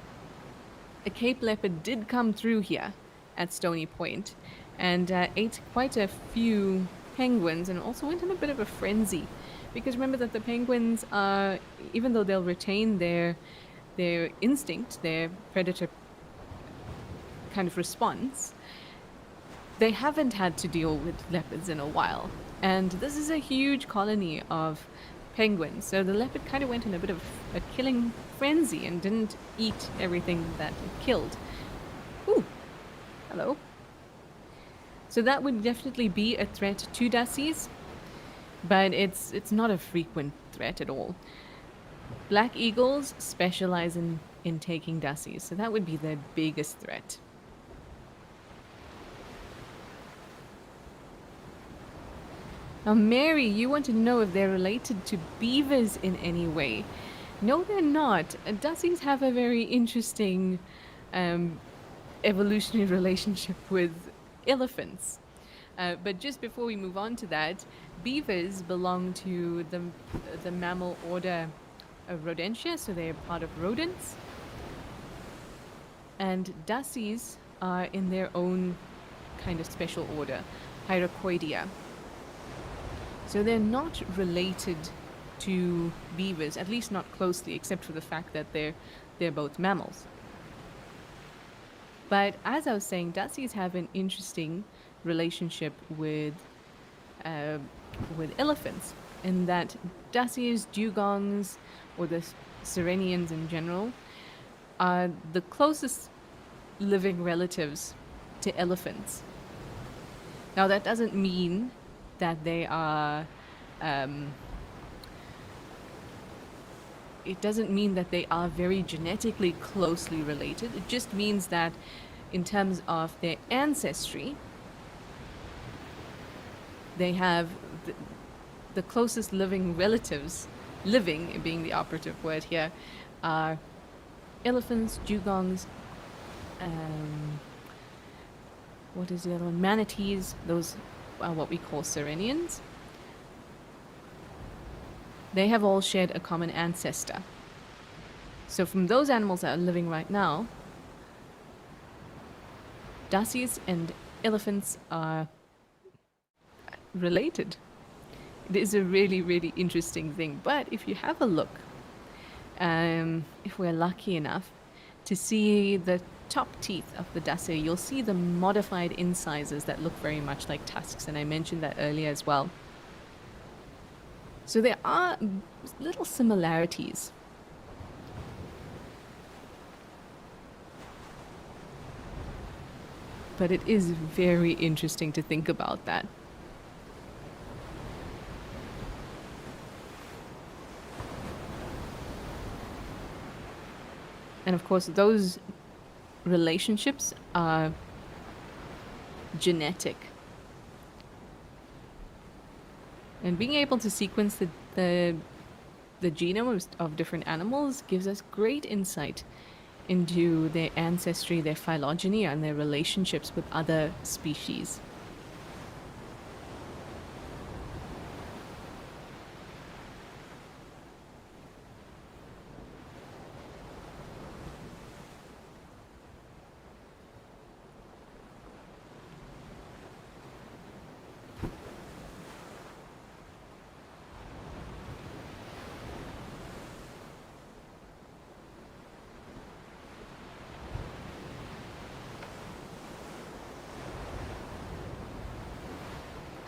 a Cape leopard did come through here at Stony Point and ate quite a few penguins and also went in a bit of a frenzy. Because remember that the penguins are, even though they'll retain their instinct, their predator kind of response, they haven't had to deal with leopards in a while. And this is a huge colony of penguins. So the leopard kind of went in a bit of a killing frenzy and didn't eat everything that it killed. Ooh, hello. So that would definitely be a threat to dussies, but it's not a frequent threat at all. Black eagles specialize in taking dussies, so that would be their biggest threat. Now, Mary, you want to know if they're related to beavers in any way. No, they're not. Dussies have a very interesting evolutionary relationship with elephants. But just before we move on to that, beavers belong to the mammal order Rodentia, so they're part of rodents. And dussies are in their own kind of special order, Hyracoidea. So they're not related to beavers, at least not closely, except for the fact that they're both mammals. But as I was saying, dussies have an interesting relationship with elephants, in that dussies, dugongs, or the Sirenians in general, are the closest living relatives to elephants. Now, that doesn't mean that they are it doesn't mean that they are very genetically closely related. It just means that in terms of their ancestry, they have the closest living relatives, living being the operative word here, are elephants, dugongs, what is the other one? Manatees. Those are what we call Sirenians. They have all shared a common ancestor. So from those animals that are living right now, dussies and elephants are related. It is a really, really interesting thing. But if you have a look, if we're lucky enough to see the top teeth of the dussie, you'll see the modified incisors that look very much like tusks, and I mentioned that earlier as well. So there are little similarities. But it is very interesting to think about that. And of course, those relationships are genetic. And being able to sequence the genome of different animals gives us great insight into their ancestry, their phylogeny, and their relationships with other species.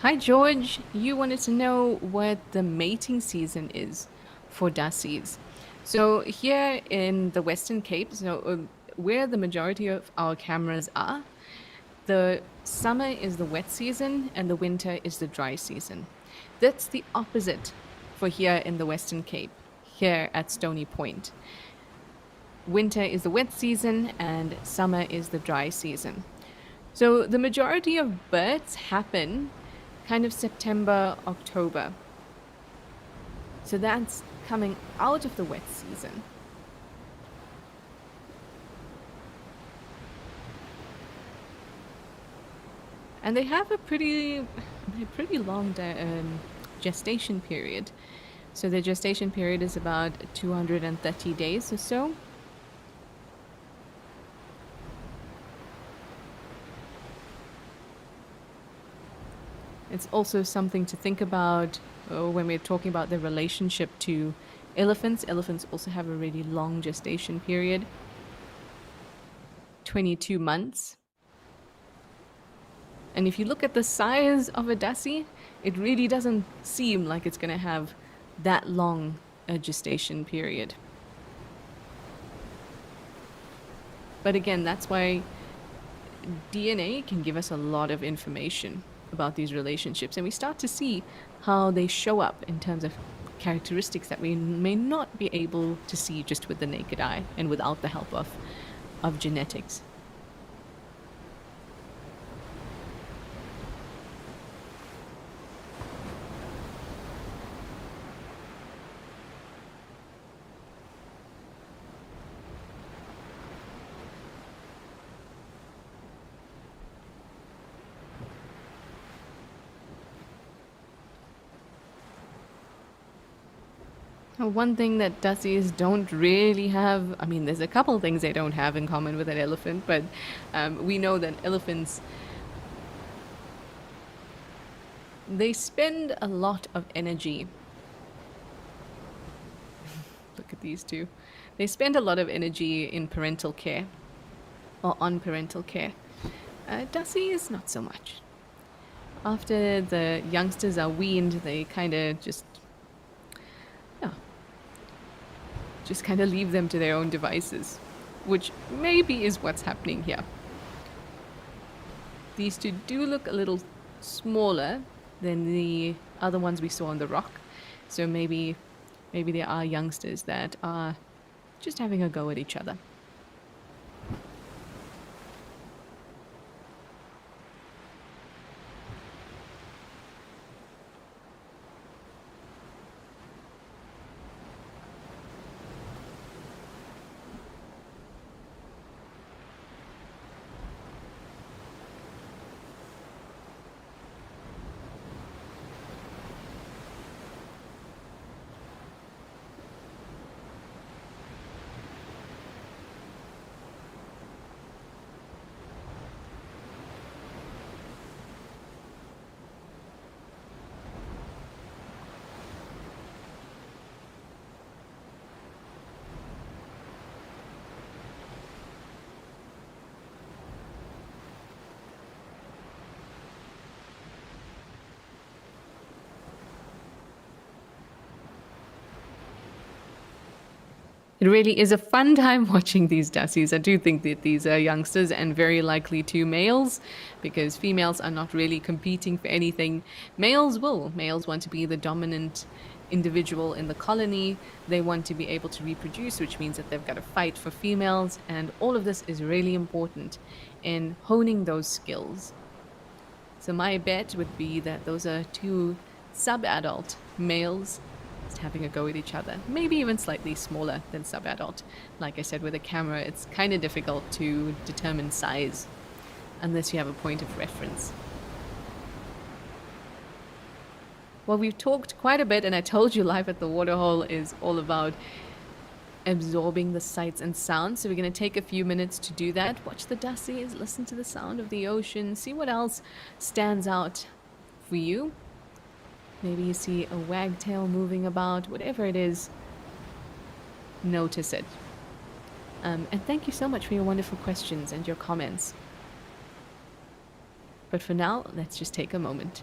Hi, George. You wanted to know what the mating season is for dassies. So, here in the Western Cape, where the majority of our cameras are, the summer is the wet season and the winter is the dry season. That's the opposite for here in the Western Cape, here at Stony Point. Winter is the wet season and summer is the dry season. So the majority of births happen kind of September, October. So that's coming out of the wet season. And they have a pretty long gestation period. So the gestation period is about 230 days or so. It's also something to think about when we're talking about the relationship to elephants. Elephants also have a really long gestation period, 22 months. And if you look at the size of a dassie, it really doesn't seem like it's going to have that long a gestation period. But again, that's why DNA can give us a lot of information about these relationships, and we start to see how they show up in terms of characteristics that we may not be able to see just with the naked eye and without the help of genetics. One thing that dassies don't really have, I mean, there's a couple things they don't have in common with an elephant, but we know that elephants, they spend a lot of energy. Look at these two. They spend a lot of energy in parental care or on parental care. Dassies, not so much. After the youngsters are weaned, they kind of just kind of leave them to their own devices, which maybe is what's happening here. These two do look a little smaller than the other ones we saw on the rock, so maybe there are youngsters that are just having a go at each other. It really is a fun time watching these dassies. I do think that these are youngsters and very likely two males, because females are not really competing for anything. Males will. Males want to be the dominant individual in the colony. They want to be able to reproduce, which means that they've got to fight for females. And all of this is really important in honing those skills. So my bet would be that those are two sub-adult males having a go at each other, maybe even slightly smaller than sub-adult. Like I said, with a camera, it's kind of difficult to determine size unless you have a point of reference. Well, we've talked quite a bit, and I told you Live at the Waterhole is all about absorbing the sights and sounds. So we're going to take a few minutes to do that. Watch the dassies, listen to the sound of the ocean, see what else stands out for you. Maybe you see a wagtail moving about, whatever it is, notice it. And thank you so much for your wonderful questions and your comments. But for now, let's just take a moment.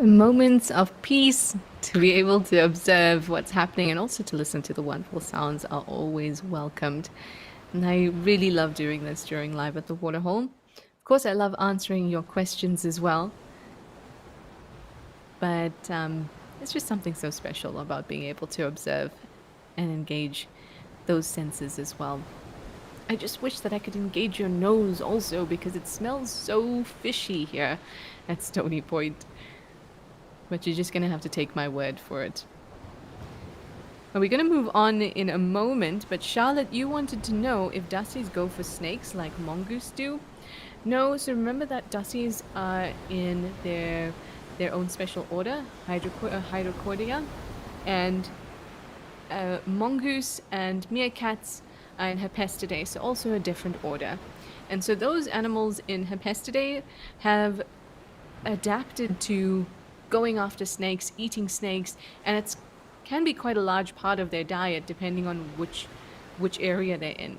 Moments of peace to be able to observe what's happening and also to listen to the wonderful sounds are always welcomed. And I really love doing this during Live at the Waterhole. Of course, I love answering your questions as well, but it's just something so special about being able to observe and engage those senses as well. I just wish that I could engage your nose also because it smells so fishy here at Stony Point. But you're just going to have to take my word for it. Well, we're going to move on in a moment, but Charlotte, you wanted to know if Dussies go for snakes like mongoose do. No, so remember that Dussies are in their own special order, Hydrocordia, and mongoose and meerkats are in Herpestidae, so also a different order. And so those animals in Herpestidae have adapted to going after snakes, eating snakes, and it can be quite a large part of their diet depending on which area they're in.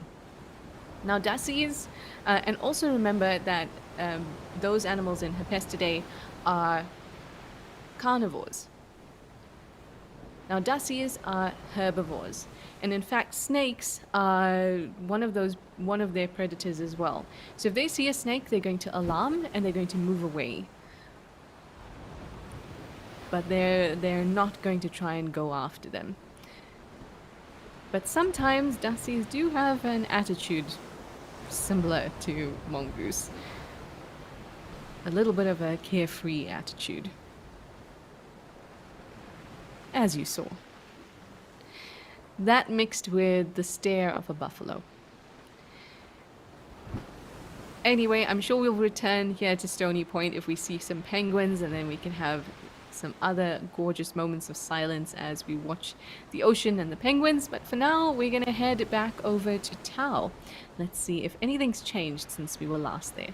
Now, dasyes, and also remember that those animals in Herpestidae are carnivores. Now, dasyes are herbivores, and in fact, snakes are one of their predators as well. So if they see a snake, they're going to alarm and they're going to move away. But they're not going to try and go after them. But sometimes dasyes do have an attitude similar to mongoose. A little bit of a carefree attitude. As you saw. That mixed with the stare of a buffalo. Anyway, I'm sure we'll return here to Stony Point if we see some penguins, and then we can have some other gorgeous moments of silence as we watch the ocean and the penguins. But for now, we're going to head back over to Tau. Let's see if anything's changed since we were last there.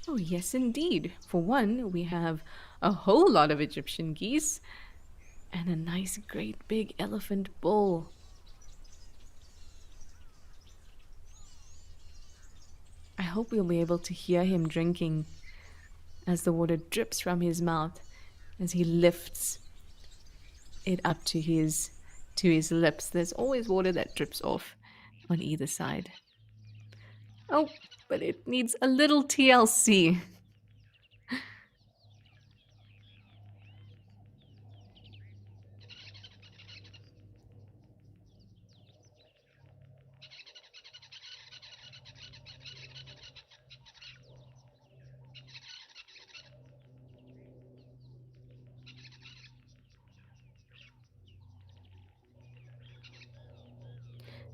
Oh, yes, indeed. For one, we have a whole lot of Egyptian geese and a nice, great big elephant bull. I hope we'll be able to hear him drinking as the water drips from his mouth as he lifts it up to his lips. There's always water that drips off on either side. Oh, but it needs a little TLC.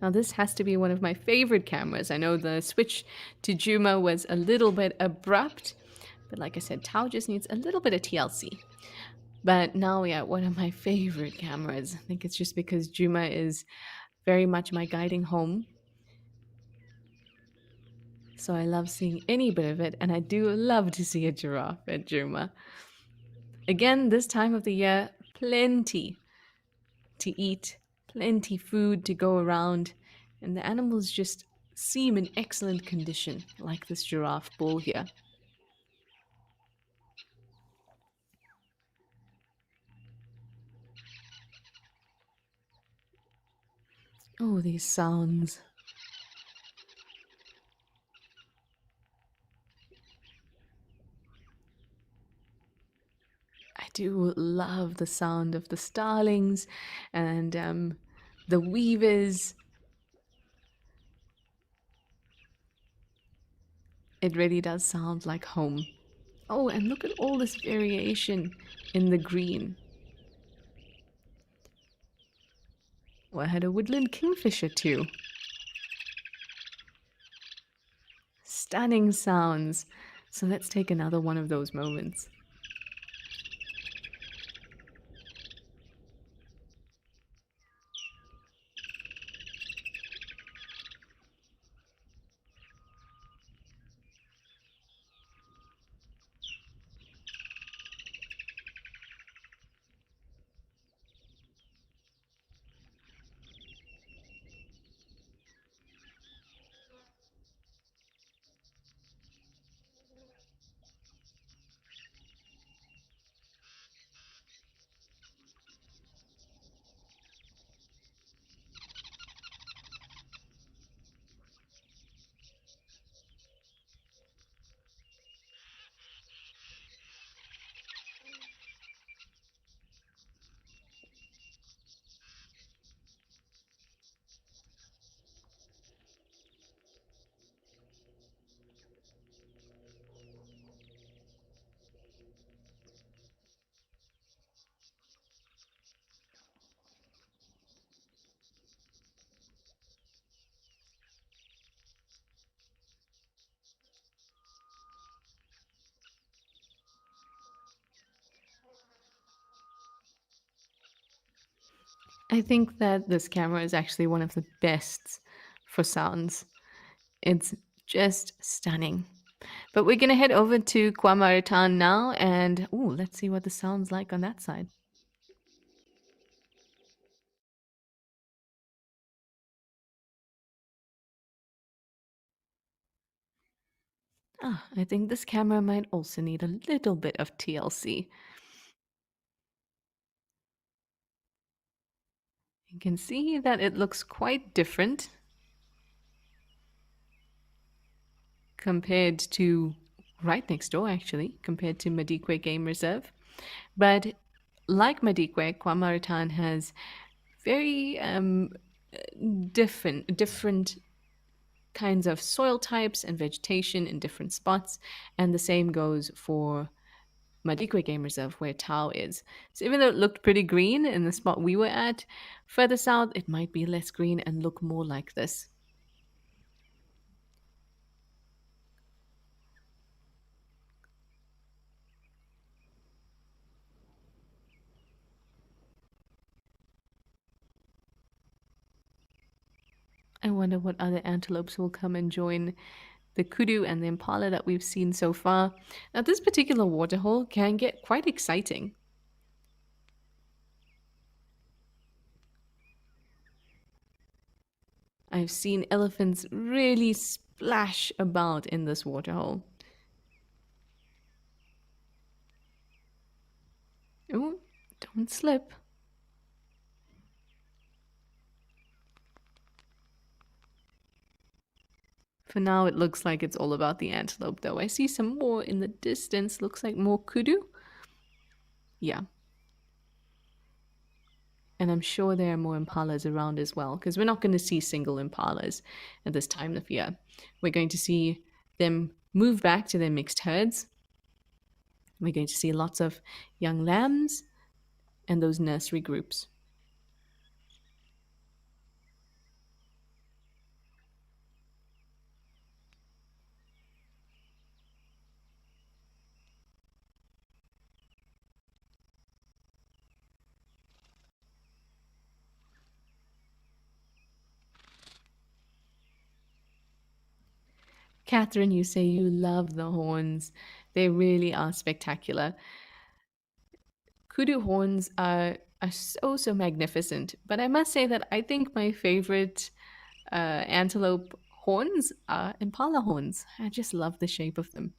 Now this has to be one of my favorite cameras. I know the switch to Juma was a little bit abrupt, but like I said, Tau just needs a little bit of TLC. But now, yeah, one of my favorite cameras. I think it's just because Juma is very much my guiding home. So I love seeing any bit of it, and I do love to see a giraffe at Juma. Again, this time of the year, plenty to eat, plenty food to go around, and the animals just seem in excellent condition, like this giraffe bull here. Oh, these sounds. I do love the sound of the starlings and the weavers. It really does sound like home. Oh, and look at all this variation in the green. Oh, I had a woodland kingfisher too. Stunning sounds. So let's take another one of those moments. I think that this camera is actually one of the best for sounds. It's just stunning. But we're going to head over to Kwamaratan now and ooh, let's see what the sound's like on that side. Ah, I think this camera might also need a little bit of TLC. You can see that it looks quite different compared to right next door, actually, compared to Madikwe Game Reserve. But like Madikwe, Kwamaratan has very different kinds of soil types and vegetation in different spots, and the same goes for Madikwe Game Reserve, where Tau is. So even though it looked pretty green in the spot we were at, further south it might be less green and look more like this. I wonder what other antelopes will come and join the kudu and the impala that we've seen so far. Now, this particular waterhole can get quite exciting. I've seen elephants really splash about in this waterhole. Ooh, don't slip. For now, it looks like it's all about the antelope, though. I see some more in the distance. Looks like more kudu. Yeah. And I'm sure there are more impalas around as well, because we're not going to see single impalas at this time of year. We're going to see them move back to their mixed herds. We're going to see lots of young lambs and those nursery groups. Catherine, you say you love the horns. They really are spectacular. Kudu horns are so magnificent, but I must say that I think my favorite antelope horns are impala horns. I just love the shape of them.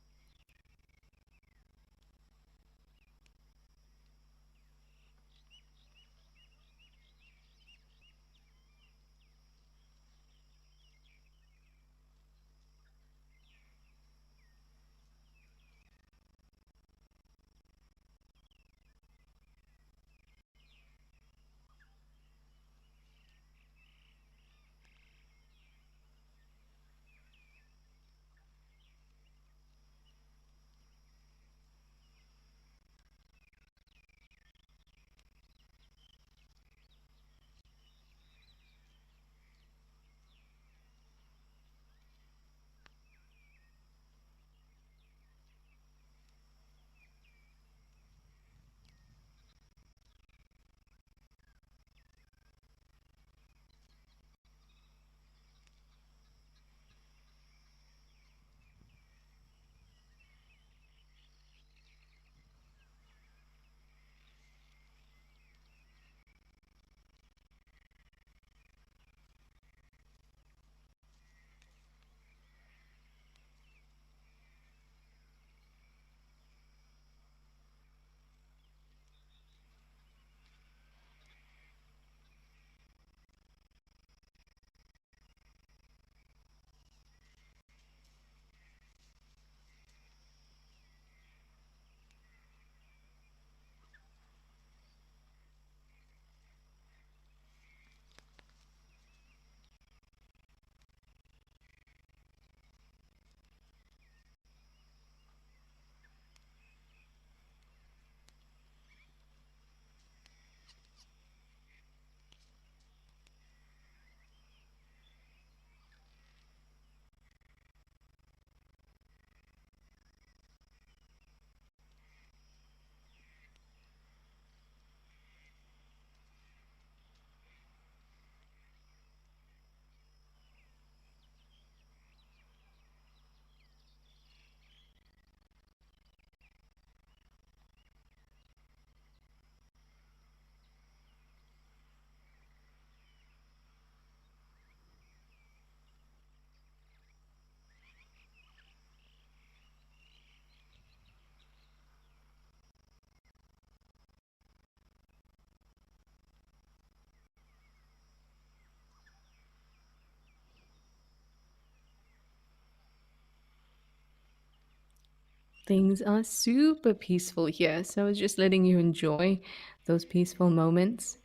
Things are super peaceful here, so I was just letting you enjoy those peaceful moments.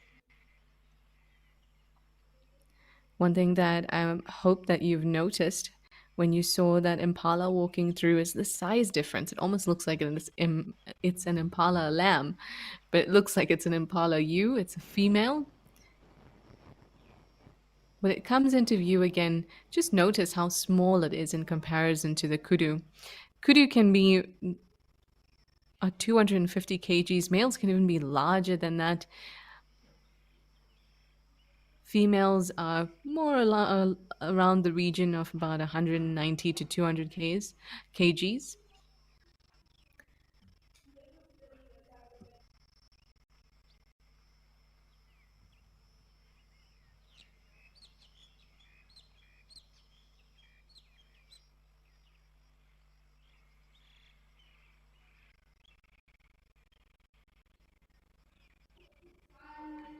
One thing that I hope that you've noticed when you saw that impala walking through is the size difference. It almost looks like it's an impala lamb, but it looks like it's an impala ewe. It's a female. When it comes into view again, just notice how small it is in comparison to the kudu. Kudu can be 250 kgs. Males can even be larger than that. Females are around the region of about 190 to 200 kgs.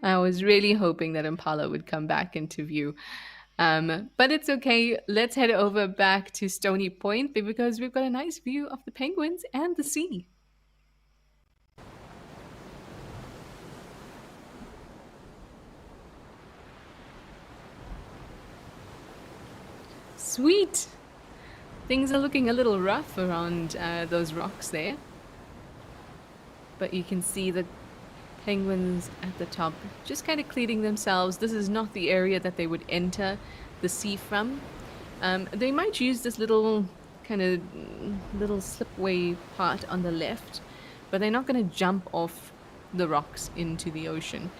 I was really hoping that Impala would come back into view. But it's okay. Let's head over back to Stony Point because we've got a nice view of the penguins and the sea. Sweet! Things are looking a little rough around those rocks there. But you can see the penguins at the top just kind of cleaning themselves. This is not the area that they would enter the sea from. They might use this little kind of little slipway part on the left, but they're not going to jump off the rocks into the ocean.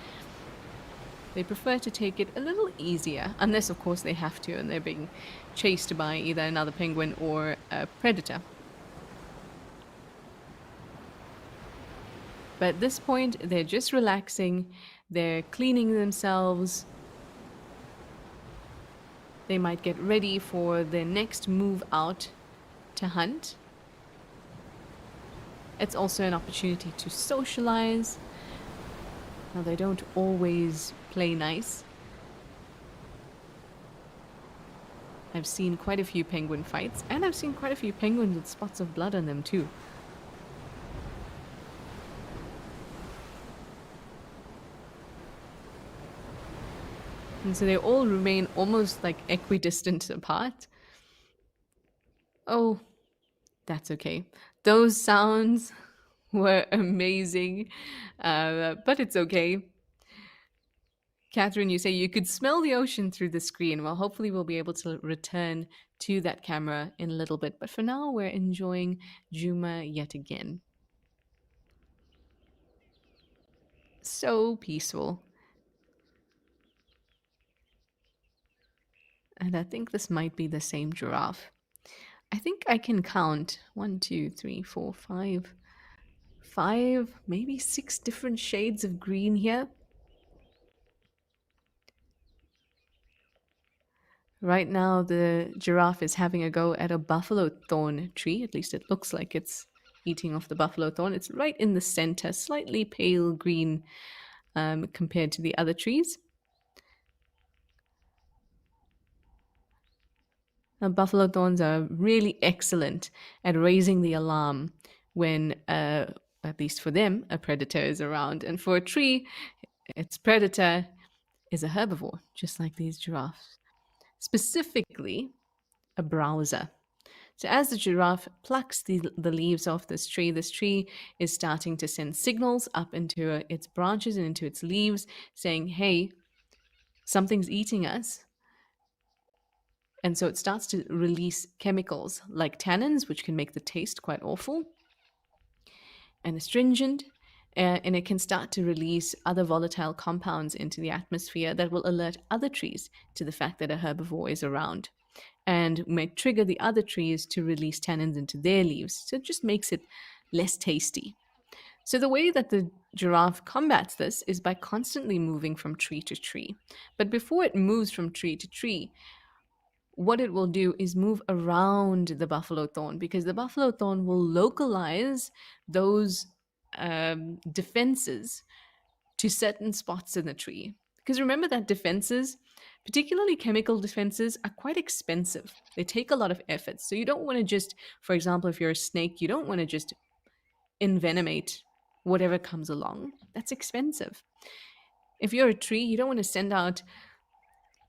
They prefer to take it a little easier, unless of course they have to and they're being chased by either another penguin or a predator. But at this point, they're just relaxing, they're cleaning themselves. They might get ready for their next move out to hunt. It's also an opportunity to socialize. Now, they don't always play nice. I've seen quite a few penguin fights, and I've seen quite a few penguins with spots of blood on them too. And so they all remain almost like equidistant apart. Oh, that's okay. Those sounds were amazing, but it's okay. Catherine, you say you could smell the ocean through the screen. Well, hopefully we'll be able to return to that camera in a little bit. But for now, we're enjoying Juma yet again. So peaceful. And I think this might be the same giraffe. I think I can count 1, 2, 3, 4, 5, maybe 6 different shades of green here. Right now, the giraffe is having a go at a buffalo thorn tree. At least it looks like it's eating off the buffalo thorn. It's right in the center, slightly pale green compared to the other trees. Now, buffalo thorns are really excellent at raising the alarm when, at least for them, a predator is around. And for a tree, its predator is a herbivore, just like these giraffes. Specifically, a browser. So as the giraffe plucks the leaves off this tree is starting to send signals up into its branches and into its leaves saying, hey, something's eating us. And so it starts to release chemicals like tannins, which can make the taste quite awful, and astringent, and it can start to release other volatile compounds into the atmosphere that will alert other trees to the fact that a herbivore is around and may trigger the other trees to release tannins into their leaves. So it just makes it less tasty. So the way that the giraffe combats this is by constantly moving from tree to tree. But before it moves from tree to tree, what it will do is move around the buffalo thorn, because the buffalo thorn will localize those defenses to certain spots in the tree. Because remember that defenses, particularly chemical defenses, are quite expensive. They take a lot of effort. So you don't want to just, for example, if you're a snake, you don't want to just envenomate whatever comes along. That's expensive. If you're a tree, you don't want to send out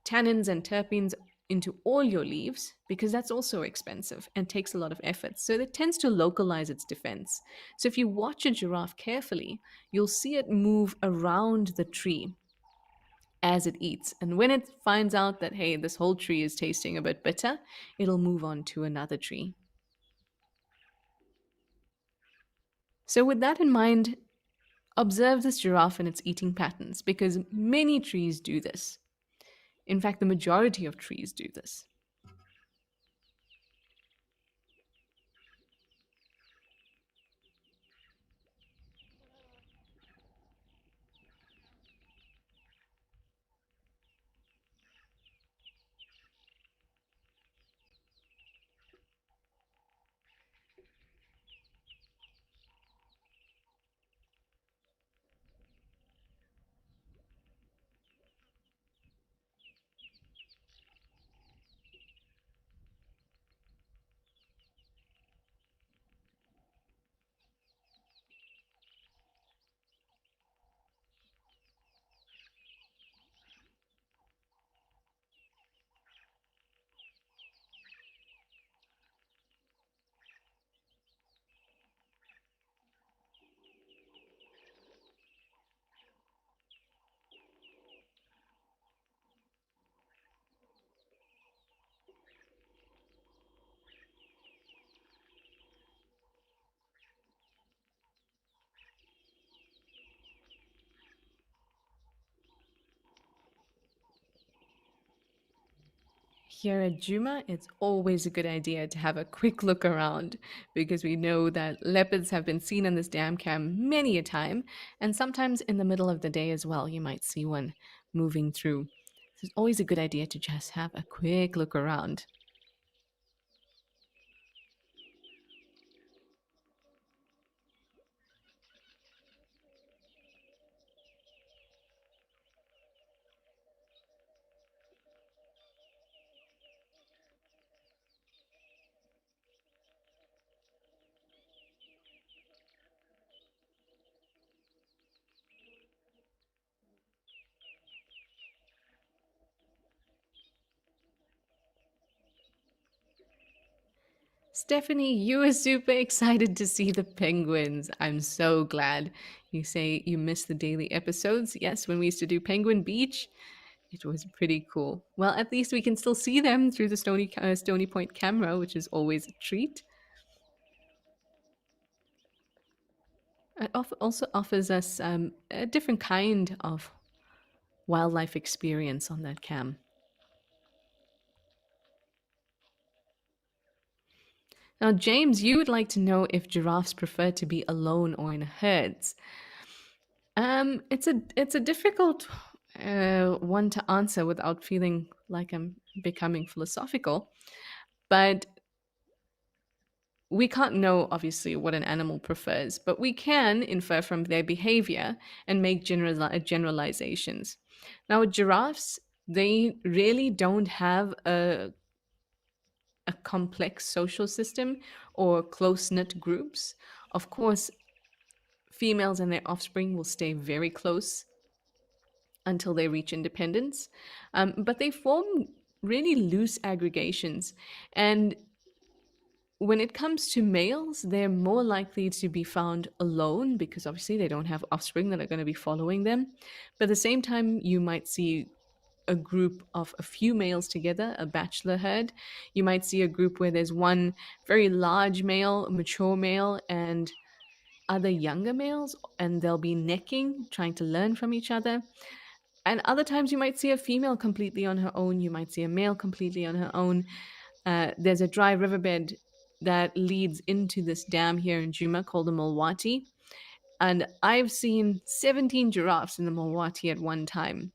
tannins and terpenes into all your leaves because that's also expensive and takes a lot of effort. So it tends to localize its defense. So if you watch a giraffe carefully, you'll see it move around the tree as it eats. And when it finds out that, hey, this whole tree is tasting a bit bitter, it'll move on to another tree. So, with that in mind, observe this giraffe and its eating patterns because many trees do this. In fact, the majority of trees do this. Here at Juma, it's always a good idea to have a quick look around because we know that leopards have been seen in this dam cam many a time, and sometimes in the middle of the day as well, you might see one moving through. So it's always a good idea to just have a quick look around. Stephanie, you were super excited to see the penguins. I'm so glad. You say you missed the daily episodes. Yes, when we used to do Penguin Beach, it was pretty cool. Well, at least we can still see them through the Stony Point camera, which is always a treat. It also offers us a different kind of wildlife experience on that cam. Now, James, you would like to know if giraffes prefer to be alone or in herds. It's a difficult one to answer without feeling like I'm becoming philosophical, but we can't know obviously what an animal prefers, but we can infer from their behavior and make generalizations. Now, with giraffes, they really don't have a complex social system or close knit groups. Of course, females and their offspring will stay very close until they reach independence, but they form really loose aggregations. And when it comes to males, they're more likely to be found alone because obviously they don't have offspring that are going to be following them. But at the same time, you might see a group of a few males together, a bachelor herd. You might see a group where there's one very large male, mature male, and other younger males, and they'll be necking, trying to learn from each other. And other times you might see a female completely on her own. You might see a male completely on her own. There's a dry riverbed that leads into this dam here in Juma called the Mulwati. And I've seen 17 giraffes in the Mulwati at one time.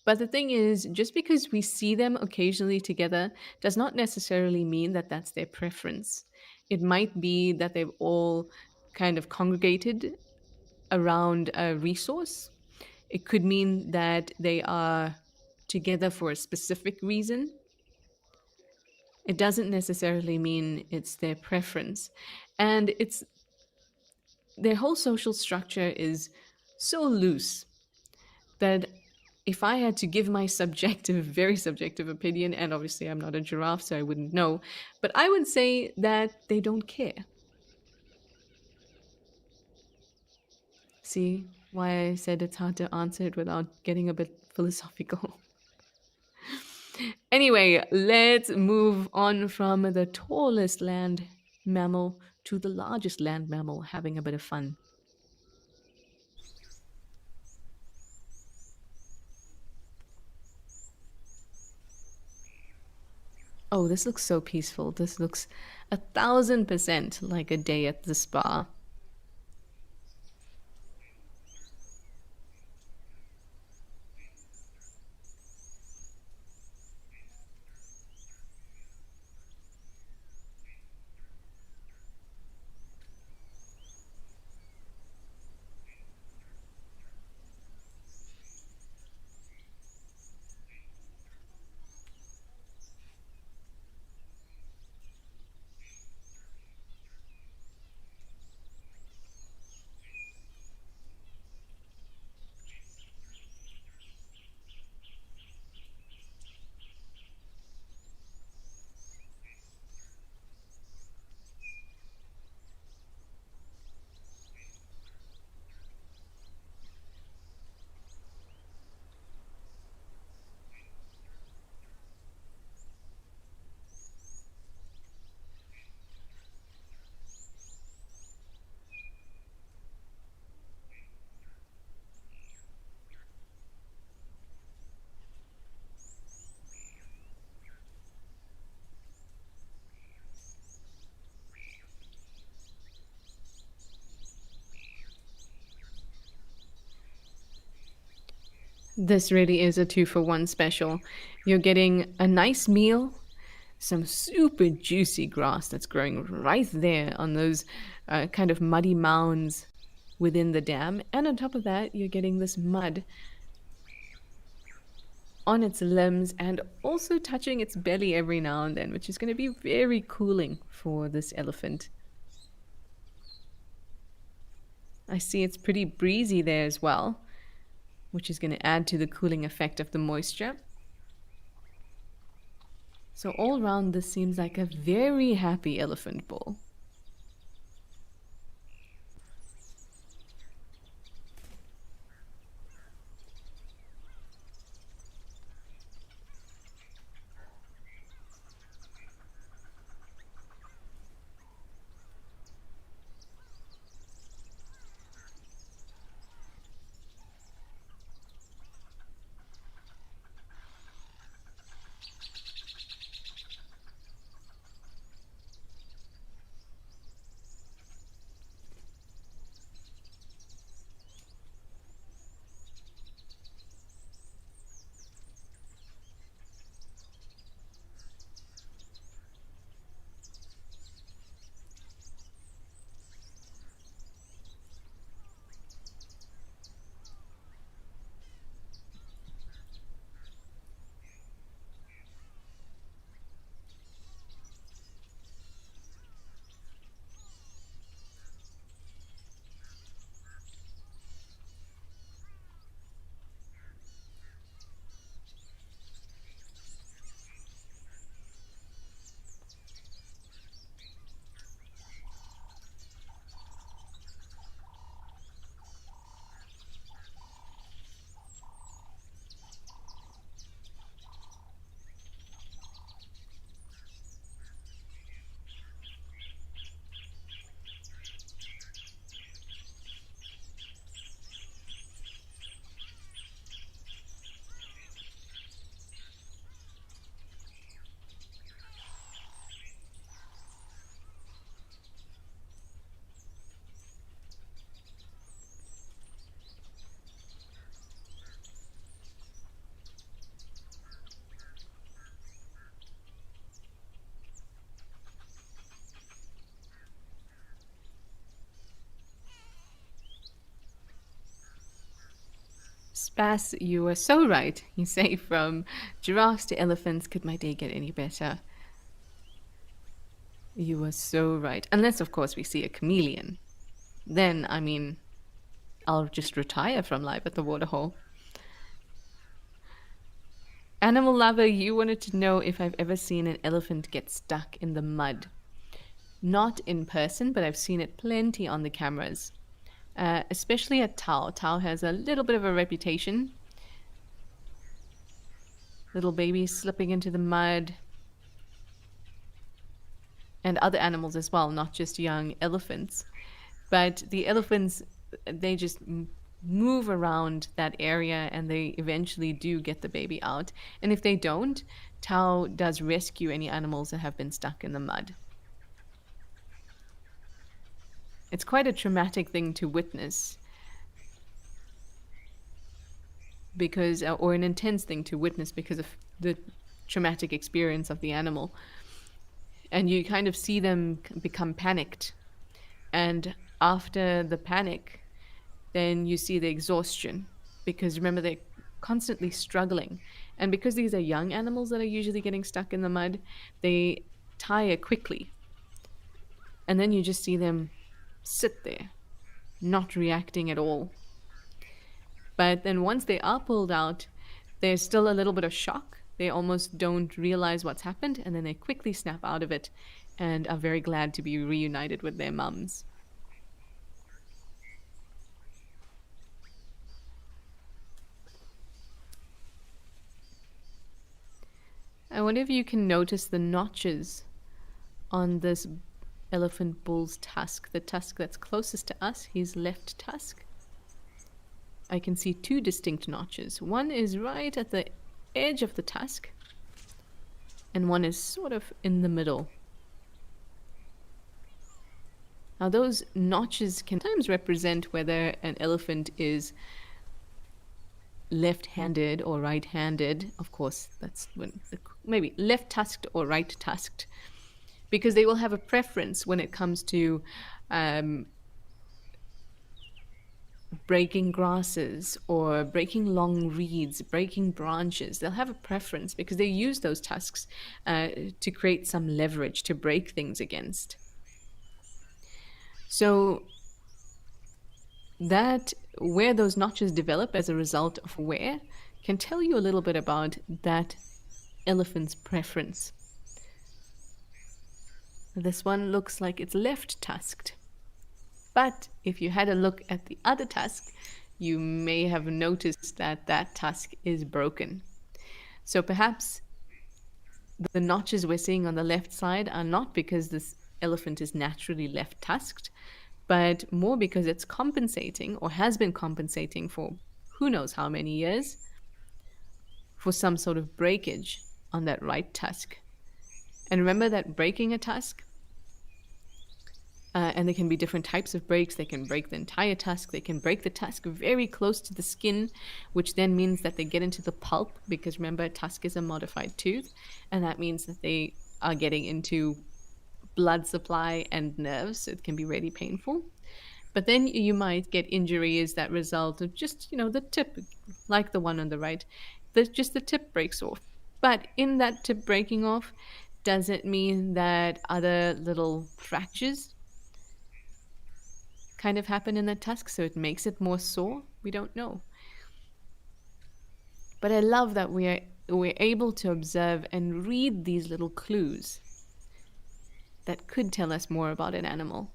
But the thing is, just because we see them occasionally together does not necessarily mean that that's their preference. It might be that they've all kind of congregated around a resource. It could mean that they are together for a specific reason. It doesn't necessarily mean it's their preference. And it's their whole social structure is so loose that if I had to give my subjective, very subjective opinion, and obviously I'm not a giraffe, so I wouldn't know, but I would say that they don't care. See why I said it's hard to answer it without getting a bit philosophical? Anyway, let's move on from the tallest land mammal to the largest land mammal, having a bit of fun. Oh, this looks so peaceful. This looks 1,000% like a day at the spa. This really is a two for one special. You're getting a nice meal, some super juicy grass that's growing right there on those kind of muddy mounds within the dam. And on top of that, you're getting this mud on its limbs and also touching its belly every now and then, which is going to be very cooling for this elephant. I see it's pretty breezy there as well, which is going to add to the cooling effect of the moisture. So all round, this seems like a very happy elephant bowl. Spas, you were so right. You say from giraffes to elephants, could my day get any better? You were so right. Unless, of course, we see a chameleon. Then, I mean, I'll just retire from life at the waterhole. Animal lover, you wanted to know if I've ever seen an elephant get stuck in the mud. Not in person, but I've seen it plenty on the cameras, especially at Tao. Tao has a little bit of a reputation. Little babies slipping into the mud, and other animals as well, not just young elephants. But the elephants, they just move around that area and they eventually do get the baby out. And if they don't, Tao does rescue any animals that have been stuck in the mud. It's quite a traumatic thing to witness because, or an intense thing to witness because of the traumatic experience of the animal. And you kind of see them become panicked. And after the panic, then you see the exhaustion because remember, they're constantly struggling. And because these are young animals that are usually getting stuck in the mud, they tire quickly. And then you just see them sit there, not reacting at all. But then once they are pulled out, there's still a little bit of shock. They almost don't realize what's happened, and then they quickly snap out of it and are very glad to be reunited with their mums. I wonder if you can notice the notches on this elephant bull's tusk, the tusk that's closest to us, his left tusk. I can see two distinct notches. One is right at the edge of the tusk, and one is sort of in the middle. Now, those notches can sometimes represent whether an elephant is left-handed or right-handed. Of course, that's when maybe left-tusked or right-tusked, because they will have a preference when it comes to breaking grasses or breaking long reeds, breaking branches. They'll have a preference because they use those tusks to create some leverage to break things against. So that where those notches develop as a result of wear can tell you a little bit about that elephant's preference. This one looks like it's left tusked. But if you had a look at the other tusk, you may have noticed that that tusk is broken. So perhaps the notches we're seeing on the left side are not because this elephant is naturally left tusked, but more because it's compensating or has been compensating for who knows how many years for some sort of breakage on that right tusk. And remember that breaking a tusk, and there can be different types of breaks. They can break the entire tusk. They can break the tusk very close to the skin, which then means that they get into the pulp, because remember, a tusk is a modified tooth, and that means that they are getting into blood supply and nerves, so it can be really painful. But then you might get injuries that result of just, the tip, like the one on the right, just the tip breaks off. But in that tip breaking off, does it mean that other little fractures kind of happen in the tusk, so it makes it more sore? We don't know. But I love that we're able to observe and read these little clues that could tell us more about an animal.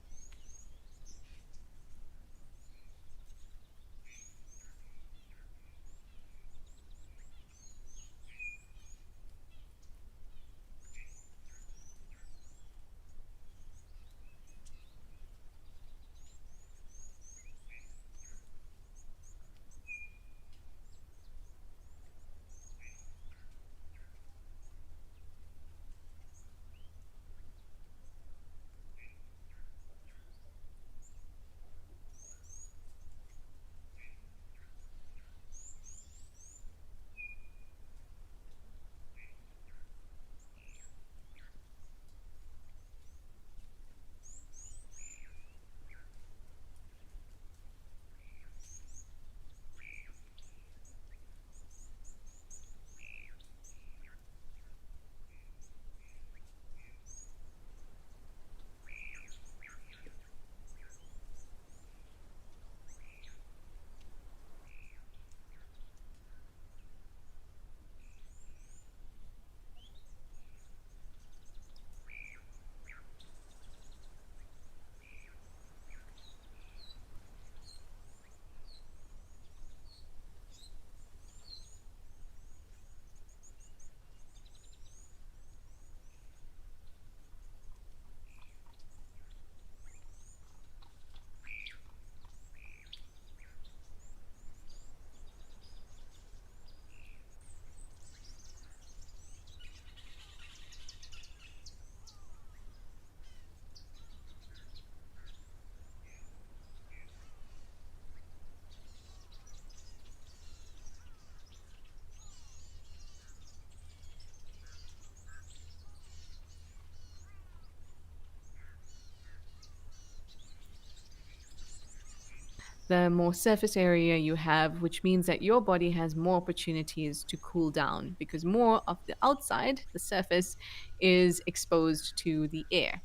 the more surface area you have, which means that your body has more opportunities to cool down because more of the outside, the surface, is exposed to the air.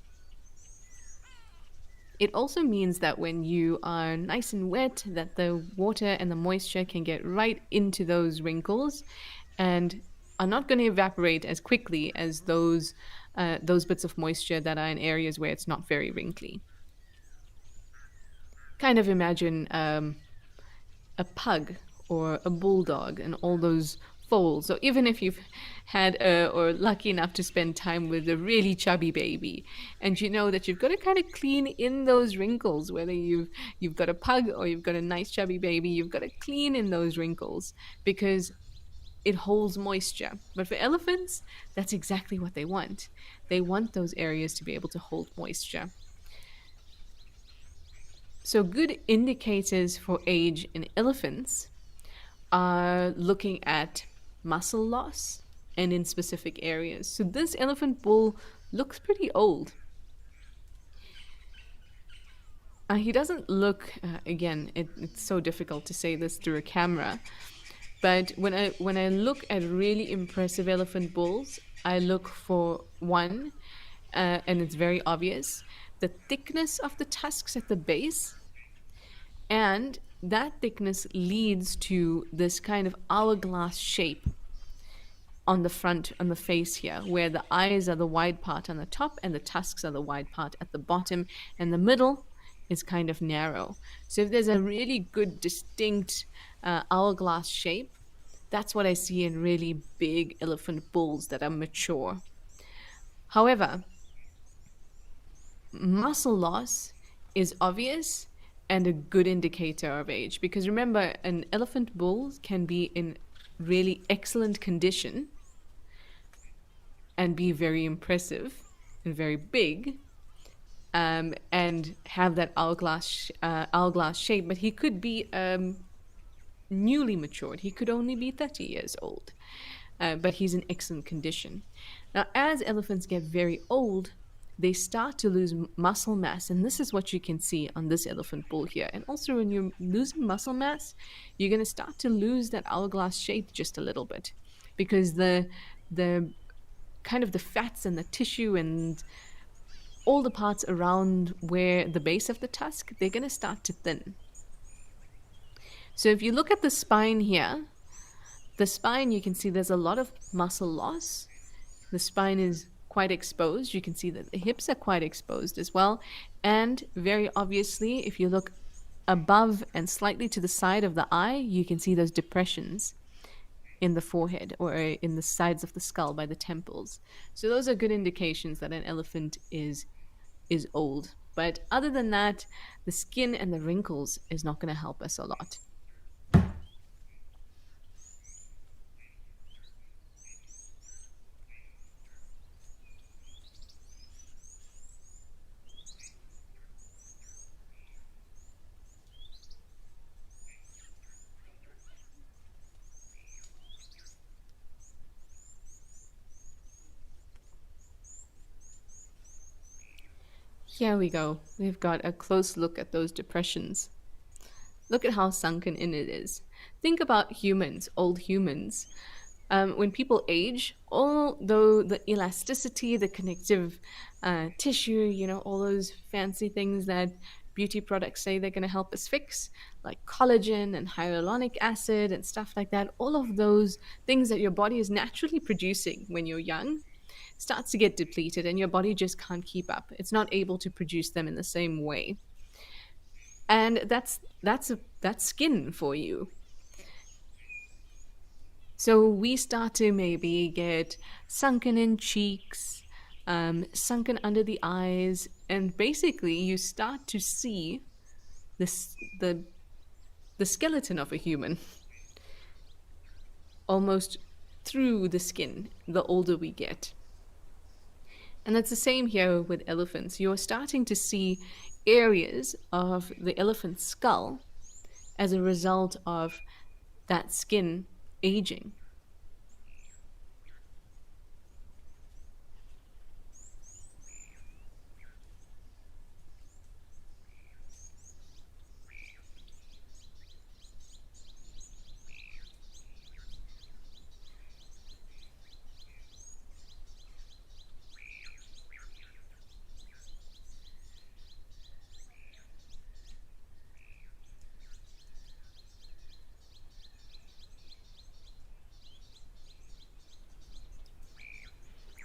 It also means that when you are nice and wet, that the water and the moisture can get right into those wrinkles and are not going to evaporate as quickly as those bits of moisture that are in areas where it's not very wrinkly. Kind of imagine a pug or a bulldog and all those foals. So even if you've had or lucky enough to spend time with a really chubby baby, and you know that you've got to kind of clean in those wrinkles, whether you've got a pug or you've got a nice chubby baby, you've got to clean in those wrinkles because it holds moisture. But for elephants, that's exactly what they want. They want those areas to be able to hold moisture. So, good indicators for age in elephants are looking at muscle loss and in specific areas. So, this elephant bull looks pretty old. He doesn't look, again, it's so difficult to say this through a camera, but when I look at really impressive elephant bulls, I look for one, and it's very obvious, the thickness of the tusks at the base, and that thickness leads to this kind of hourglass shape on the front, on the face here, where the eyes are the wide part on the top and the tusks are the wide part at the bottom, and the middle is kind of narrow. So if there's a really good, distinct hourglass shape, that's what I see in really big elephant bulls that are mature. However, muscle loss is obvious and a good indicator of age because remember, an elephant bull can be in really excellent condition and be very impressive and very big, and have that hourglass shape, but he could be newly matured. He could only be 30 years old, but he's in excellent condition. Now, as elephants get very old, they start to lose muscle mass, and this is what you can see on this elephant bull here. And also, when you're losing muscle mass, you're going to start to lose that hourglass shape just a little bit, because the kind of the fats and the tissue and all the parts around where the base of the tusk, they're going to start to thin. So if you look at the spine here, the spine, you can see there's a lot of muscle loss. The spine is quite exposed. You can see that the hips are quite exposed as well. And very obviously, if you look above and slightly to the side of the eye, you can see those depressions in the forehead or in the sides of the skull by the temples. So those are good indications that an elephant is old. But other than that, the skin and the wrinkles is not going to help us a lot. Here we go. We've got a close look at those depressions. Look at how sunken in it is. Think about humans, old humans. When people age, although the elasticity, the connective tissue, all those fancy things that beauty products say they're going to help us fix, like collagen and hyaluronic acid and stuff like that, all of those things that your body is naturally producing when you're young starts to get depleted and your body just can't keep up. It's not able to produce them in the same way. And that's skin for you. So we start to maybe get sunken in cheeks, sunken under the eyes, and basically you start to see this the skeleton of a human almost through the skin the older we get. And that's the same here with elephants. You're starting to see areas of the elephant's skull as a result of that skin aging.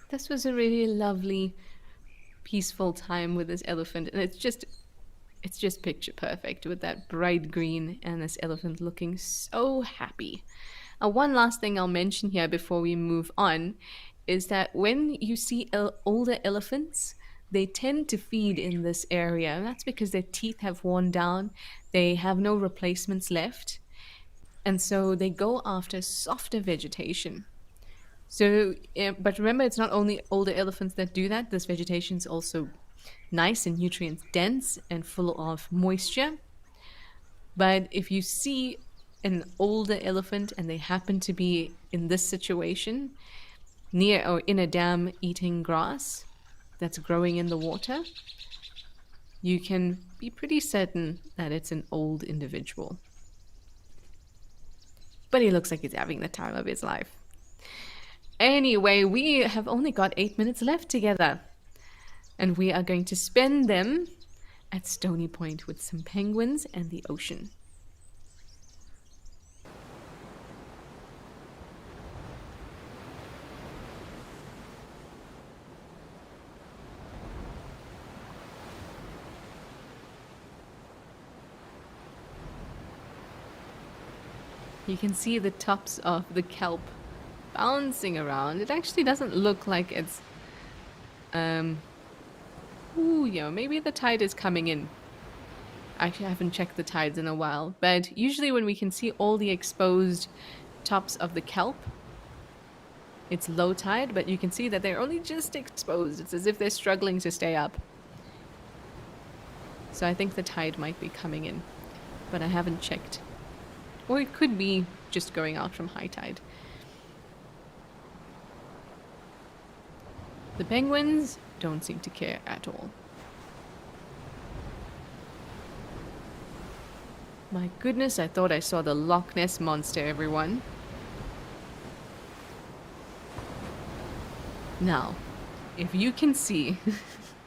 This was a really lovely, peaceful time with this elephant, and it's just picture perfect with that bright green and this elephant looking so happy. One last thing I'll mention here before we move on is that when you see older elephants, they tend to feed in this area. And that's because their teeth have worn down, they have no replacements left, and so they go after softer vegetation. So, but remember, it's not only older elephants that do that. This vegetation is also nice and nutrient dense and full of moisture. But if you see an older elephant and they happen to be in this situation, near or in a dam eating grass that's growing in the water, you can be pretty certain that it's an old individual. But he looks like he's having the time of his life. Anyway, we have only got 8 minutes left together, and we are going to spend them at Stony Point with some penguins and the ocean. You can see the tops of the kelp bouncing around. It actually doesn't look like it's maybe the tide is coming in. Actually, I haven't checked the tides in a while, but usually when we can see all the exposed tops of the kelp, it's low tide, but you can see that they're only just exposed. It's as if they're struggling to stay up. So I think the tide might be coming in, but I haven't checked. Or it could be just going out from high tide. The penguins don't seem to care at all. My goodness, I thought I saw the Loch Ness Monster, everyone. Now, if you can see...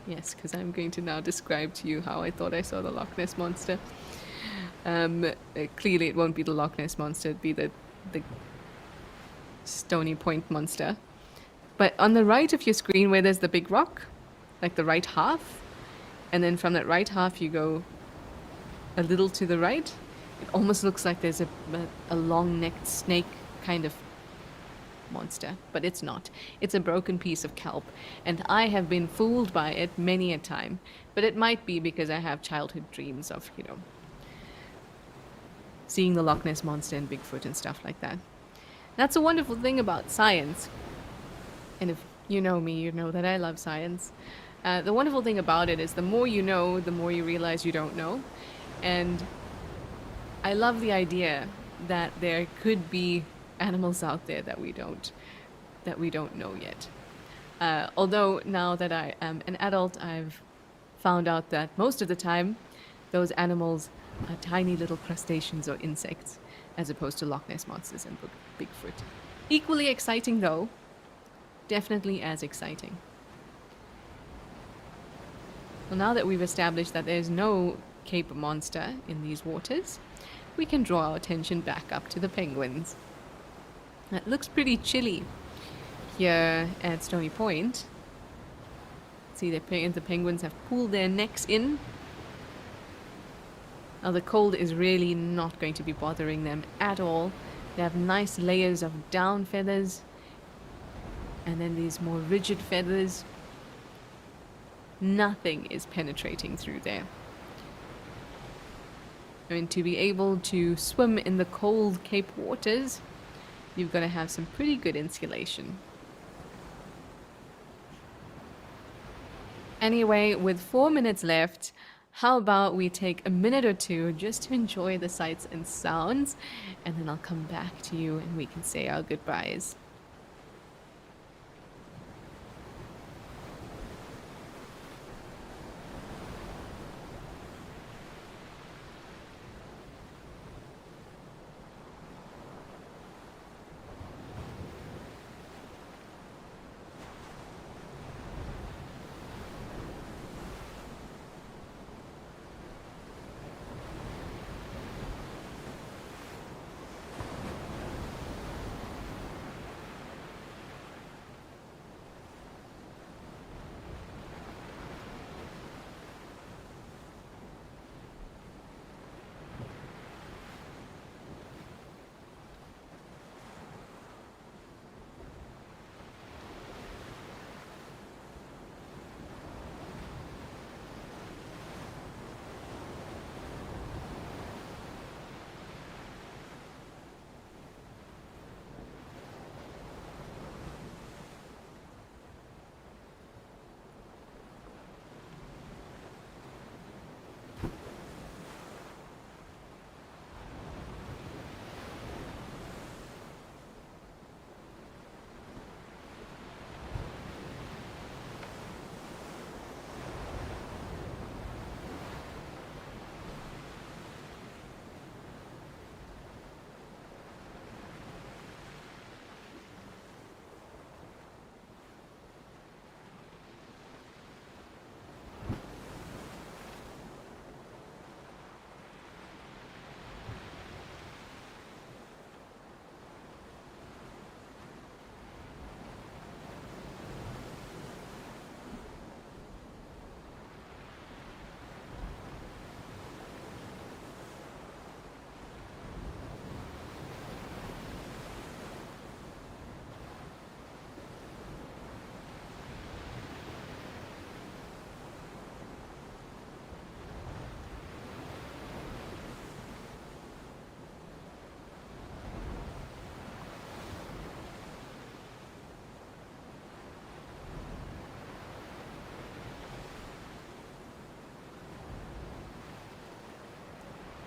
yes, because I'm going to now describe to you how I thought I saw the Loch Ness Monster. Clearly it won't be the Loch Ness Monster, it'd be the Stony Point Monster. But on the right of your screen where there's the big rock, like the right half, and then from that right half you go a little to the right, it almost looks like there's a long-necked snake kind of monster, but it's not. It's a broken piece of kelp, and I have been fooled by it many a time. But it might be because I have childhood dreams of, seeing the Loch Ness Monster and Bigfoot and stuff like that. That's a wonderful thing about science. And if you know me, you know that I love science. The wonderful thing about it is the more you know, the more you realize you don't know. And I love the idea that there could be animals out there that we don't know yet. Although now that I am an adult, I've found out that most of the time those animals are tiny little crustaceans or insects, as opposed to Loch Ness monsters and Bigfoot. Equally exciting though, definitely as exciting. Well, now that we've established that there's no Cape Monster in these waters, we can draw our attention back up to the penguins. It looks pretty chilly here at Stony Point. See, the penguins have pulled their necks in. Now the cold is really not going to be bothering them at all. They have nice layers of down feathers and then these more rigid feathers. Nothing is penetrating through there. I mean, to be able to swim in the cold Cape waters, you've got to have some pretty good insulation. Anyway, with 4 minutes left, how about we take a minute or two just to enjoy the sights and sounds, and then I'll come back to you and we can say our goodbyes.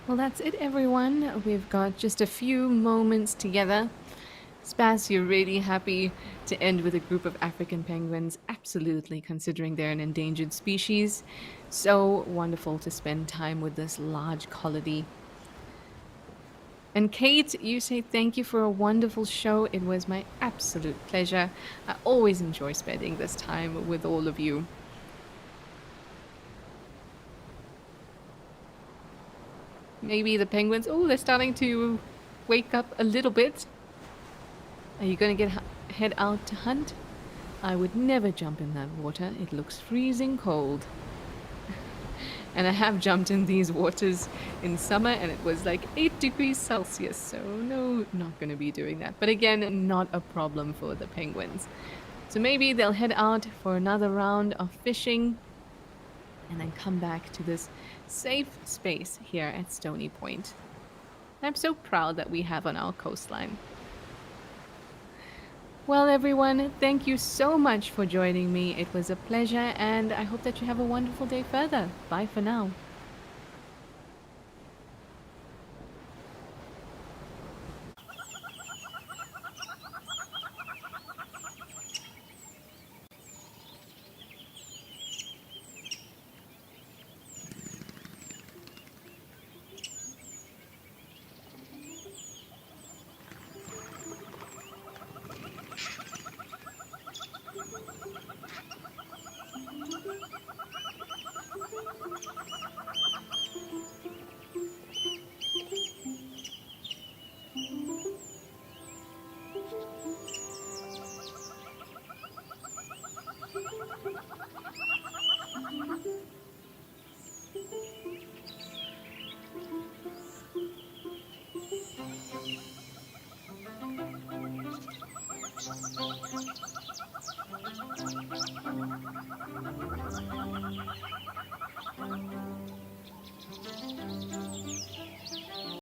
Well, that's it, everyone. We've got just a few moments together. Spas, you're really happy to end with a group of African penguins, absolutely, considering they're an endangered species. So wonderful to spend time with this large colony. And Kate, you say thank you for a wonderful show. It was my absolute pleasure. I always enjoy spending this time with all of you. Maybe the penguins, oh, they're starting to wake up a little bit. Are you going to head out to hunt? I would never jump in that water. It looks freezing cold. And I have jumped in these waters in summer and it was like 8 degrees Celsius. So no, not going to be doing that. But again, not a problem for the penguins. So maybe they'll head out for another round of fishing and then come back to this safe space here at Stony Point. I'm so proud that we have on our coastline. Well, everyone, thank you so much for joining me. It was a pleasure, and I hope that you have a wonderful day further. Bye for now.